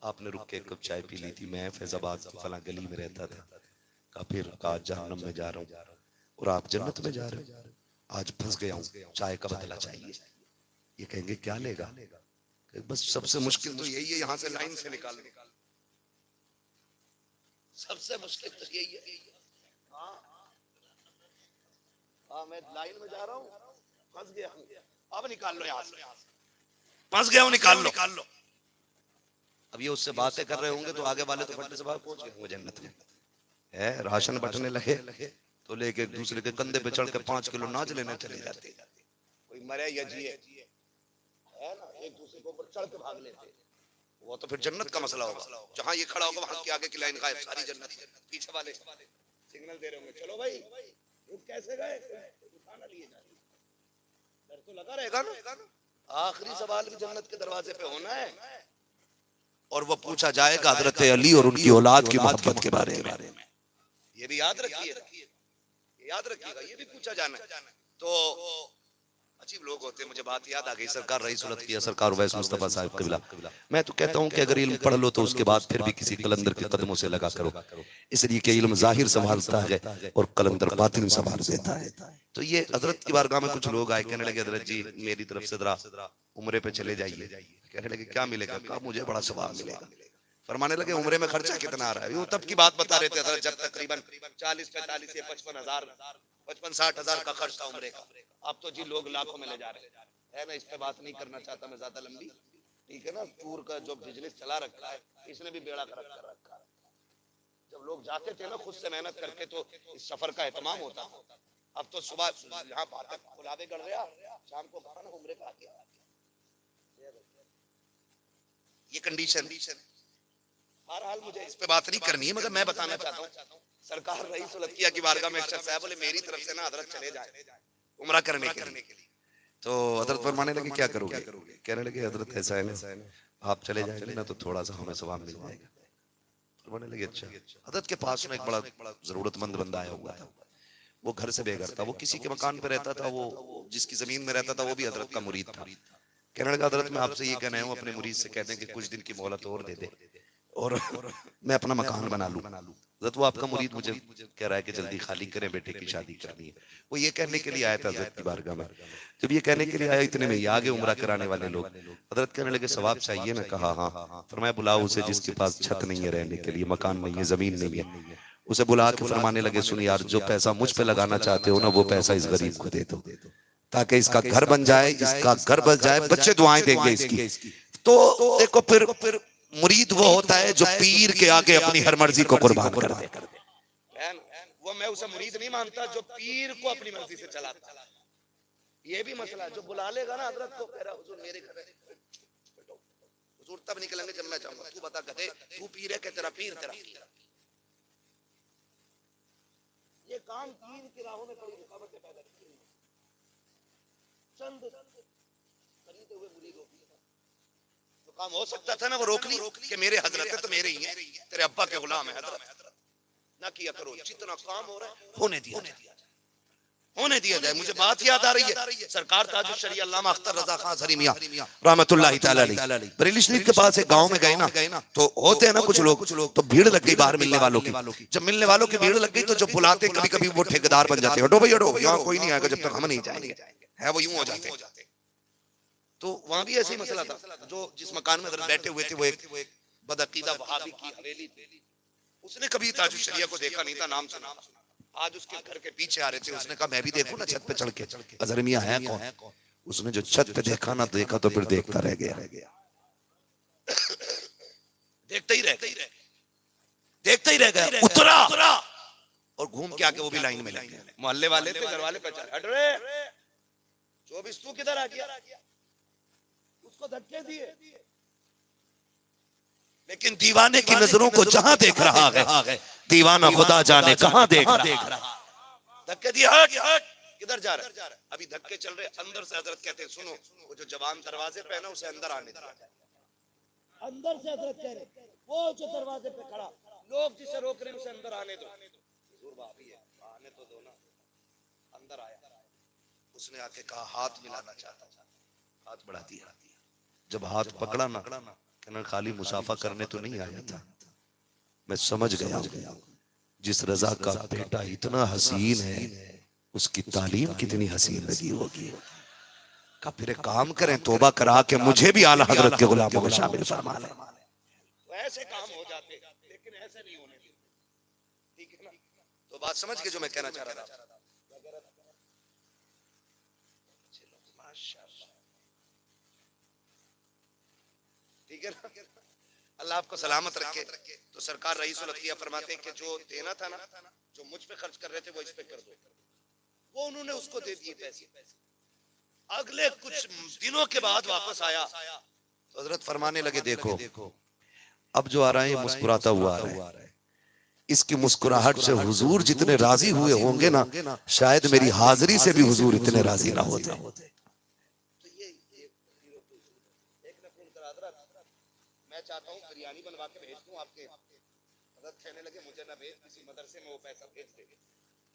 आपने रुक के एक कप चाय पी ली थी। मैं फैजाबाद की फला गली में रहता था। कहा फिर कहा जहन्नम में जा रहा हूँ और आप जन्नत में जा रहे हो। आज फंस गया हूँ, चाय का बदला चाहिए। ये कहेंगे क्या लेगा? बस सबसे मुश्किल तो यही है, यहाँ से लाइन से निकालने, सबसे मुश्किल तो यही है। हाँ मैं लाइन में जा रहा हूँ, फंस गया हूँ, अब निकाल लो यहाँ से, फंस गया हूँ, निकाल लो। अब ये उससे बातें कर रहे होंगे तो आगे वाले तो फटने से बाहर पहुंच गए होंगे जन्नत में। है राशन बटने लगे तो लेके एक दूसरे के कंधे पे चढ़ के 5 किलो नाच लेने चले जाते। कोई मरे या जिए है ना, एक दूसरे के ऊपर चढ़ के भाग लेते। वो तो फिर जन्नत का मसला होगा। जहां ये खड़ा होगा वहां की आगे की लाइन गायब, सारी जन्नत। पीछे वाले सिग्नल दे रहे होंगे, चलो भाई कैसे गए, खाना लिए जा रहे, डर तो लगा रहेगा ना। आखिरी सवाल भी जन्नत के दरवाजे पे होना है, और वो पूछा जाएगा हजरत अली और उनकी औलाद की मोहब्बत के बारे में। ये भी याद रखिए, याद रखिएगा, ये भी पूछा जाना है। तो अजीब लोग होते हैं। मुझे बात याद आ गई, सरकार रईस उल किया, सरकार उवैस मुस्तफा साहब क़िबला। मैं तो कहता हूं कि अगर इल्म पढ़ लो तो उसके बाद फिर भी किसी कलंदर के कदमों से लगा करो, इसलिए कि इल्म जाहिर संभालता है और कलंदर बातिन संभाल देता है। तो ये हजरत की बारगाह में कुछ लोग आए, कहने लगे हजरत जी मेरी तरफ से जरा उम्रे पे चले जाइए। कहने लगे क्या मिलेगा? कहा मुझे बड़ा सवाब मिलेगा। फरमाने लगे उम्रे में खर्चा कितना आ रहा है? यूं तब की बात बता रहे थे हजरत, जब तकरीबन 40-45 या 55,000 का खर्च था उम्रे का। अब तो जी लोग लाखों में ले जा रहे हैं। मैं इस पे बात नहीं करना चाहता, मैं ज्यादा लंबी, ठीक है ना। टूर का जो बिजनेस चला रखा है इसने भी बेड़ा कर रखा है। जब लोग जाते थे ना खुद से मेहनत करके तो इस सफर का एहतमाम होता। अब तो सुबह यहाँ गुलाबे गढ़ गया, शाम को खाना उम्रे का आ गया। ये कंडीशन। बहरहाल मुझे इस पे बात नहीं करनी है, मगर मैं बताना चाहता हूँ सरकार रईस उल किया की बारगाह में एक शख्स है, बोले मेरी तरफ से ना हजरत चले जाए उम्रा करने के लिए। तो हजरत फरमाने लगे क्या करोगे? कहने लगे हजरत ऐसा है ना, आप चले जाएंगे ना तो थोड़ा सा हमें सवाब मिल जाएगा। फरमाने लगे अच्छा। हजरत के पास में एक बड़ा जरूरतमंद बंदा आया हुआ था। वो घर से बेघर था, वो किसी के मकान पे रहता था, वो जिसकी जमीन में रहता था वो भी हजरत का मुरीद था। कहने लगा हजरत मैं आपसे ये कहना हूँ, अपने मुरीद से कहते हैं कि कुछ दिन की मोहलत और दे दे और मैं अपना मकान बना लूं। हजरत वो आपका मुरीद मुझे कह रहा है कि जल्दी खाली करें, बेटे की शादी करनी है। वो ये कहने के लिए आया था हजरत की बारगाह में। जब ये कहने के लिए आया इतने में आगे उम्रा कराने वाले लोग, हजरत कहने लगे सवाब चाहिए ना? कहा हाँ। फरमाया बुलाओ उसे जिसके पास छत नहीं है रहने के लिए, मकान नहीं है, जमीन नहीं है। उसे बुला के फरमाने लगे सुन यार, जो पैसा मुझ पे लगाना चाहते हो ना वो पैसा इस गरीब को दे दो, ताकि इसका घर बन जाए, इसका घर बन जाए, बच्चे दुआएं देंगे इसकी। तो देखो फिर मुरीद वो होता है जो पीर के आगे अपनी हर मर्जी को कुर्बान कर दे। वो मैं उसे मुरीद नहीं मानता जो पीर को अपनी मर्जी से चलाता। ये भी मसला है, जो बुला लेगा ना हजरत को, कह रहा हुजूर मेरे घर है, हुजूर तब निकलेंगे जब मैं चाहूंगा। तू बता गधे, तू पीर है कि तेरा पीर तेरा पीर? ये काम दीन की राहों में बड़ी रुकावटें पैदा की हैं। चंद खरीदे हुए मुरीदों की जो काम हो सकता था ना वो रोक ली कि मेरे हजरत है तो मेरे ही है, तेरे अब्बा के गुलाम है हजरत। ना किया करो, जितना काम हो रहा है होने दिया जाए। मुझे बात याद आ रही है, सरकार ताजुल शरीया अल्लामा अख्तर रजा खान हज़री मियां रहमतुल्लाहि तआला अलैहि बरेली शरीफ के पास एक गांव में गए ना, तो होते हैं ना कुछ लोग, तो भीड़ लग गई बाहर मिलने वालों की। जब मिलने वालों की भीड़ लग गई तो जो बुलाते कभी कभी वो ठेकेदार बन जाते, हटो भाई हटो, यहाँ कोई नहीं आएगा जब तक हम नहीं जाएंगे, है वो यूं हो जाते। तो वहां भी ऐसे ही मसला था। जो जिस मकान में बैठे हुए थे वो एक बदअकीदा वहाबी की हवेली थी। उसने कभी ताजुल शरीया को देखा नहीं था, नाम सुना। आज उसके घर के पीछे आ रहे थे, उसने कहा मैं भी देखूं ना छत पे चढ़ के, हज़रत मियां है कौन? उसने जो छत पे देखा ना, देखा तो फिर देखता रह गया देखते ही रह गया। उतरा और घूम के आके वो भी लाइन में लग गया। मोहल्ले वाले थे, घर वाले पहचान, हट रे 24 तू किधर आ गया? उसको धक्के दिए। लेकिन दीवाने की नजरों को जहां देख रहा है, दीवाना खुदा जाने कहां देख रहा। धक्के दिया, हट किधर जा रहा है? अभी धक्के चल रहे, अंदर से हजरत कहते हैं सुनो, वो जो जवान दरवाजे पे है ना उसे अंदर आने दिया। अंदर से हजरत कह रहे वो जो दरवाजे पे खड़ा, लोग जिसे रोक रहे हैं उसे अंदर आने दो। हुजूर भाभी है, आने तो दो ना। अंदर आया, उसने आके कहा हाथ मिलाना चाहता, हाथ बढ़ा दिया। जब हाथ पकड़ा ना, कहना खाली मुसाफा करने तो नहीं आया था, मैं समझ गया जिस रजा का बेटा इतना हसीन है उसकी तालीम कितनी हसीन लगी होगी। का फिर एक काम करें, तौबा करा के मुझे भी आला हजरत के गुलामों में शामिल फरमा लें। ऐसे काम हो जाते, लेकिन ऐसे नहीं होने, ठीक है ना? तो बात समझ के जो मैं कहना चाह रहा था। ठीक है ना? अल्लाह आपको सलामत रखे। तो सरकार रईस उल किया फरमाते हैं कि जो देना था ना, जो मुझ पे खर्च कर रहे थे वो इस पे कर दो। वो उन्होंने उसको दे दिए पैसे। अगले कुछ दिनों के बाद वापस आया तो हजरत फरमाने लगे देखो अब जो आ रहा है मुस्कुराता हुआ आ रहा है, इसकी मुस्कुराहट से हुजूर जितने राजी हुए होंगे ना, शायद मेरी हाजिरी से भी हुजूर इतने राजी ना होते। मैं चाहता हूँ बिरयानी बनवा के भेज दूं आपके। हजरत कहने लगे मुझे ना भेज, किसी मदरसे में वो पैसा भेज दे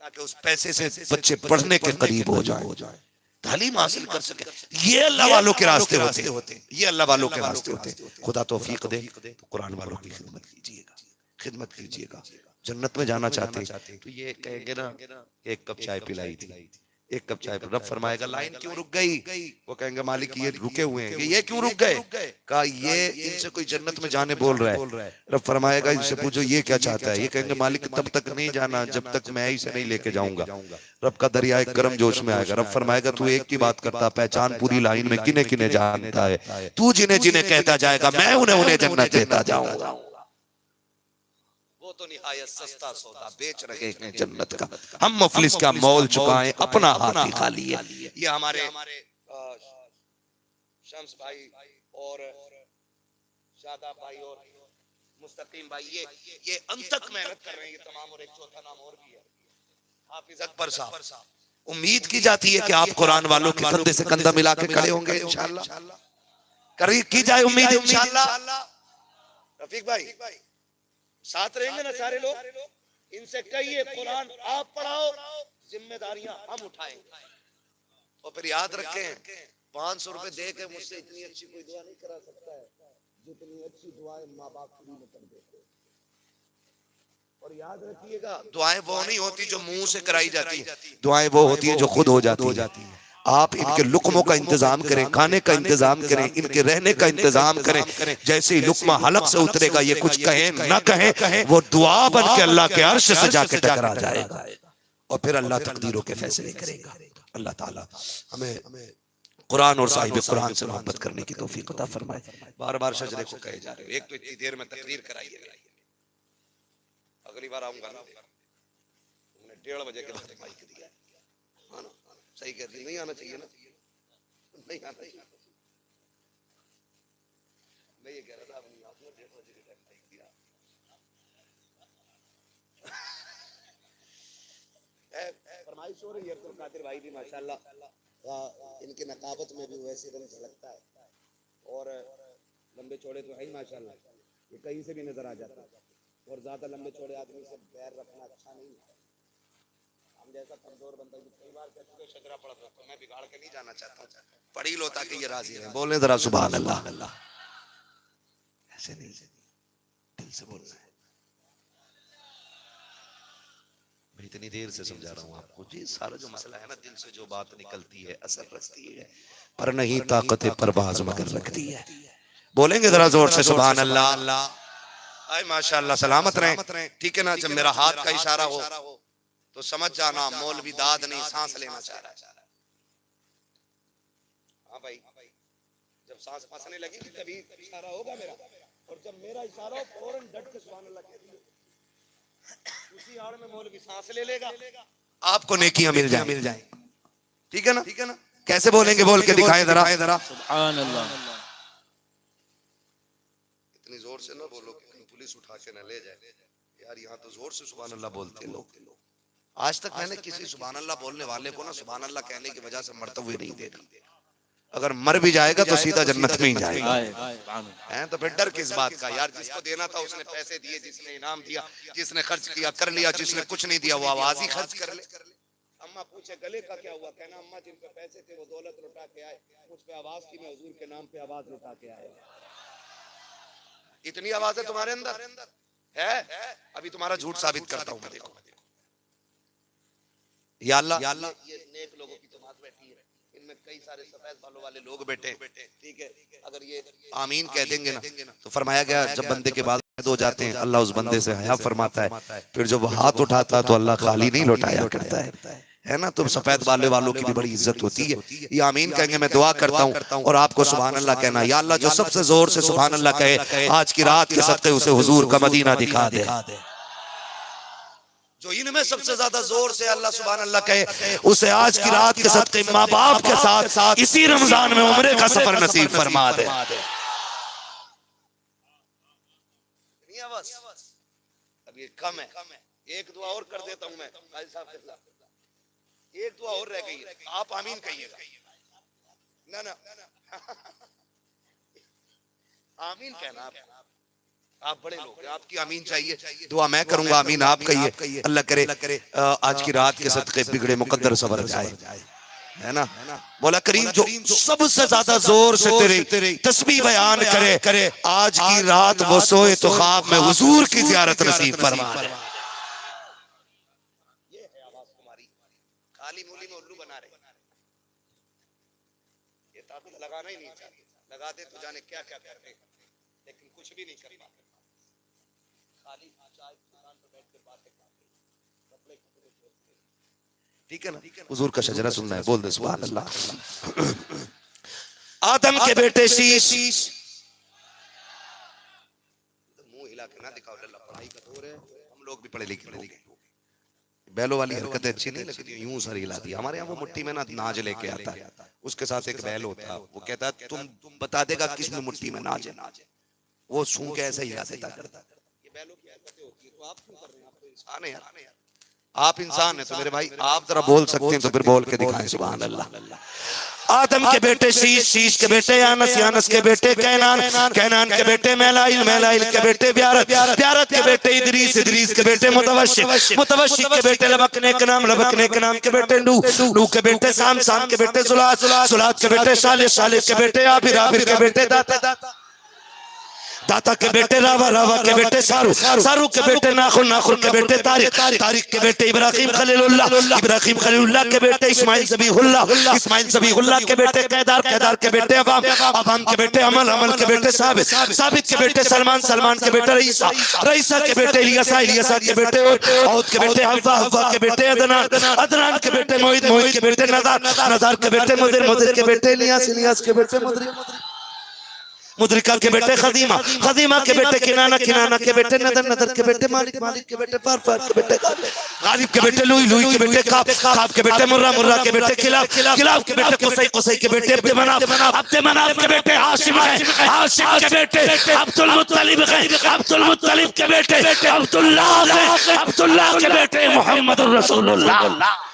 ताकि उस पैसे से बच्चे पढ़ने के करीब हो जाए। तालीम हासिल कर सके। ये अल्लाह वालों के रास्ते होते हैं, ये अल्लाह वालों के रास्ते होते हैं। खुदा तौफीक दे तो कुरान वालों की खिदमत कीजिएगा, खिदमत कीजिएगा। जन्नत में जाना चाहते हैं तो ये कहेंगे ना, एक कप चाय पिलाई थी, एक कप चाय, रब फरमाएगा लाइन क्यों रुक गई? वो कहेंगे मालिक ये रुके हुए हैं। ये क्यों रुक गए? कहा ये इनसे कोई जन्नत में जाने बोल रहा है। रब फरमाएगा इनसे पूछो ये क्या चाहता है? ये कहेंगे मालिक तब तक नहीं जाना जब तक मैं इसे नहीं लेके जाऊंगा। रब का दरिया करम जोश में आएगा। रब फरमाएगा तू एक की बात करता, पहचान पूरी लाइन में किने किने जानता है। तू जिन्हें जिन्हें कहता जाएगा मैं उन्हें उन्हें जन्नत देता जाऊंगा। वो तो निहायत सस्ता सौदा बेच रहे हैं जन्नत का। हम मुफलिस का मोल चुकाएं, अपना हाथ ही खाली है। ये हमारे शम्स भाई और शादाब भाई और मुस्तकीम भाई ये अंतक मेहनत कर रहे हैं ये तमाम। और एक चौथा नाम और भी है, हाफिज अकबर साहब। उम्मीद की जाती है कि आप कुरान वालों के कंधे से कंधा मिला के खड़े होंगे इंशाअल्लाह। करी की जाए उम्मीद इंशाअल्लाह। रफीक भाई साथ रहेंगे ना सारे लोग? इनसे कहिए कुरान आप पढ़ाओ, जिम्मेदारियां हम उठाएंगे। और फिर याद रखें 500 रुपए दे के मुझसे इतनी अच्छी कोई दुआ नहीं करा सकता है जितनी अच्छी दुआएं माँ बाप फ्री में कर देते हैं। और याद रखिएगा दुआएं वो नहीं होती जो मुंह से कराई जाती है, दुआएं वो होती है जो खुद हो जाती है। आप इनके लुक्मों का इंतजाम करें, खाने का इंतजाम करें, इनके रहने का इंतजाम करें। जैसे ही लुक्मा हलक से उतरेगा ये कुछ कहें न कहें, वो दुआ बन के अल्लाह के अर्श से जाके टकरा जाएगा और फिर अल्लाह तकदीरों के फैसले करेगा। अल्लाह ताला हमें कुरान और साहिब कुरान से मोहब्बत करने की तौफीक अता फरमाए। बार बार शजरे को कहे जा रहे हो, एक तो इतनी देर में तकरीर कराइए, अगली बार आऊंगा ना, तुमने 1:30 बजे के बाद माइक दिया है ना, सही कह रही, नहीं आना चाहिए ना, नहीं आना चाहिए। मैं ये कह रहा था आपने 1:30 बजे के टाइम माइक दिया। फरमाइश हो रही है अब्दुल कादिर भाई भी माशाल्लाह, इनके नकाबत में भी वैसे रंग झलकता है और लंबे चौड़े तो है ही माशाल्लाह, ये कहीं से भी नजर आ जाता है। और ज्यादा लंबे चौड़े आदमी से पैर रखना अच्छा नहीं है। हम जैसा कमजोर बंदा कई बार कहते हैं शजरा पढ़ रहा, मैं बिगाड़ के नहीं जाना चाहता हूँ, पढ़ी लो ताकि ये राजी रहे। बोलने जरा सुभान अल्लाह, ऐसे नहीं, दिल से बोलना है। मैं इतनी देर से समझा रहा हूँ आपको, जी सारा जो मसला है ना, दिल से जो बात निकलती है असर रखती है, पर नहीं ताकत परवाज मगर रखती है। बोलेंगे जरा जोर से सुभान अल्लाह। आए माशाअल्लाह, सलामत रहे, ठीक है ना। जब मेरा हाथ का इशारा हो तो समझ जाना मौलवी दाद नहीं सांस लेना चाह रहा है। हाँ भाई, जब सांस फंसने लगी तभी इशारा होगा मेरा, और जब मेरा इशारा हो फौरन डट के सुभान अल्लाह कह दिए, उसी आड़ में मौलवी सांस ले लेगा, आपको नेकियां मिल जाए। ठीक है ना? कैसे बोलेंगे, बोल के दिखाएं जरा। सुभान अल्लाह। इतनी जोर से ना बोलो कि पुलिस उठा के ना ले जाए यार। यहाँ तो जोर से सुभान अल्लाह बोलते हैं लोग। आज तक मैंने किसी सुभान अल्लाह बोलने वाले को ना सुभान अल्लाह कहने की वजह से मरते हुए नहीं देखा। अगर मर भी जाएगा तो सीधा जन्नत में ही जाएगा। हैं तो फिर डर किस बात का यार? जिसको देना था उसने पैसे दिए, जिसने इनाम दिया, जिसने खर्च किया कर लिया, जिसने कुछ नहीं दिया वो आवाज ही खर्च कर ले। अम्मा पूछे गले का क्या हुआ, कहना अम्मा जिन पे पैसे थे वो दौलत लुटा के आए, मुझ पे आवाज की, मैं हुजूर के नाम पे आवाज लुटा के आया। इतनी आवाज है तुम्हारे अंदर है? अभी तुम्हारा झूठ साबित करता हूं मैं। देखो या अल्लाह, ये नेक लोगों की जमात बैठी है, इनमें कई सारे सफेद बालों वाले लोग बैठे, ठीक है। अगर ये आमीन कह देंगे ना तो फरमाया गया जब बंदे के बाद हो जाते हैं अल्लाह उस बंदे से हया फरमाता है, फिर जब वो हाथ उठाता है तो अल्लाह खाली नहीं लौटाया करता है ना। तो सफेद बाले वालों की भी बड़ी इज्जत होती है। ये आमीन कहेंगे, मैं दुआ करता हूँ और आपको सुभान अल्लाह कहना। या अल्लाह जो सबसे जोर से सुभान अल्लाह कहे आज की रात के सदक़े उसे हुजूर का मदीना दिखा दे। जो इनमें सबसे ज्यादा जोर से अल्लाह सुभान अल्लाह कहे उसे आज की रात के सदक़े माँ बाप के साथ इसी रमजान में उम्रे का सफर नसीब फरमा दे। अब ये कम है, एक दुआ और कर देता हूं मैं भाई साहब के साथ। एक दुआ और रह गई, आप आमीन कहिएगा ना। आमीन कहना आप बड़े लोग हैं, आपकी आमीन चाहिए। दुआ मैं करूंगा, आमीन आप कहिए। अल्लाह करे आज की रात के सदक़े बिगड़े मुकद्दर सवर जाए, है ना। मौला करीम जो सबसे ज्यादा जोर से तेरे तस्बीह बयान करे, आज की रात वो सोए तो ख्वाब में हुजूर की ज़ियारत नसीब फरमा। ये है आवाज तुम्हारी, काली मूली में उल्लू बना रहे। ये ताबीज लगाना ही नहीं चाहिए, लगा दे तो जाने क्या क्या करते, लेकिन कुछ भी नहीं कर पाते। खाली चाय दुकान पर बैठ के बातें करते, कपड़े कपड़े जोड़ते। ठीक है ना। हुजूर का शजरा सुनना है, बोल दे सुभान अल्लाह। आदम के बेटे शीश, मुंह हिला के ना दिखाओ, अल्लाह पढ़ाई का दौर है, हम लोग भी पढ़े लिखे लोग हैं। बैलों वाली हरकतें अच्छी नहीं लगती, यूं सर हिला दिया। हमारे यहाँ वो मुट्ठी में ना नाज लेके आता है, उसके साथ एक बैल होता है, वो कहता है तुम बता देगा किसमें मुट्ठी में नाज है, वो सूं के ऐसे हिला देता करता। ये बैलों की हरकतें होती है, तो आप क्यों कर रहे हैं? आप तो इंसान है यार, आप इंसान है तो मेरे भाई आप जरा बोल सकते हैं तो फिर बोल के दिखाएं सुभान अल्लाह। आदम के बेटे शीश, शीश के बेटे यानस, यानस के बेटे कैनान, कैनान के बेटे मैलाइल, मैलाइल के बेटे ब्यारत, ब्यारत के बेटे इदरीस, इदरीस के बेटे मुतवशिक, मुतवशिक के बेटे लबकने के नाम, लबकने के नाम के बेटे नूह, नूह के बेटे साम, साम के बेटे सुलात, सुलात के बेटे सालिह, सालिह के बेटे आबिर, आबिर के बेटे दाता, दाता के बेटे रावा, रावा के बेटे सारू, सारू के बेटे नाखुन, नाखुन के बेटे तारिक, तारिक के बेटे इब्राहिम खलीलुल्लाह, इब्राहिम खलीलुल्लाह के बेटे इस्माइल ज़बीहुल्लाह, इस्माइल ज़बीहुल्लाह के बेटे कैदार, कैदार के बेटे अवाम, अवाम के बेटे अमल, अमल के बेटे साबित, साबित के बेटे सलमान, सलमान के बेटे रईसा, रईसा के बेटे इलियासा, इलियासा के बेटे औद के बेटे हव्वा, हव्वा के बेटे अदनान, अदनान के बेटे मोहित, मोहित के बेटे नदार, नदार के बेटे मुदिर, मुदिर के बेटे इलियास, इलियास के बेटे मुदरिक, मुद्रिका के बेटे खदीमा, खदीमा के बेटे किनाना, किनाना के बेटे नदर, नदर के बेटे मालिक, मालिक के बेटे फार, फार के बेटे गालिब के बेटे लुई, लुई के बेटे काब, काब के बेटे मुर्रा, मुर्रा के बेटे किलाब, किलाब के बेटे कुसै, कुसै के बेटे अब्दे मनाफ, अब्दे मनाफ के बेटे हाशिम है, हाशिम के बेटे अब्दुल मुत्तलिब है, अब्दुल मुत्तलिब के बेटे अब्दुल्लाह है, अब्दुल्लाह के बेटे मुहम्मद रसूलुल्लाह।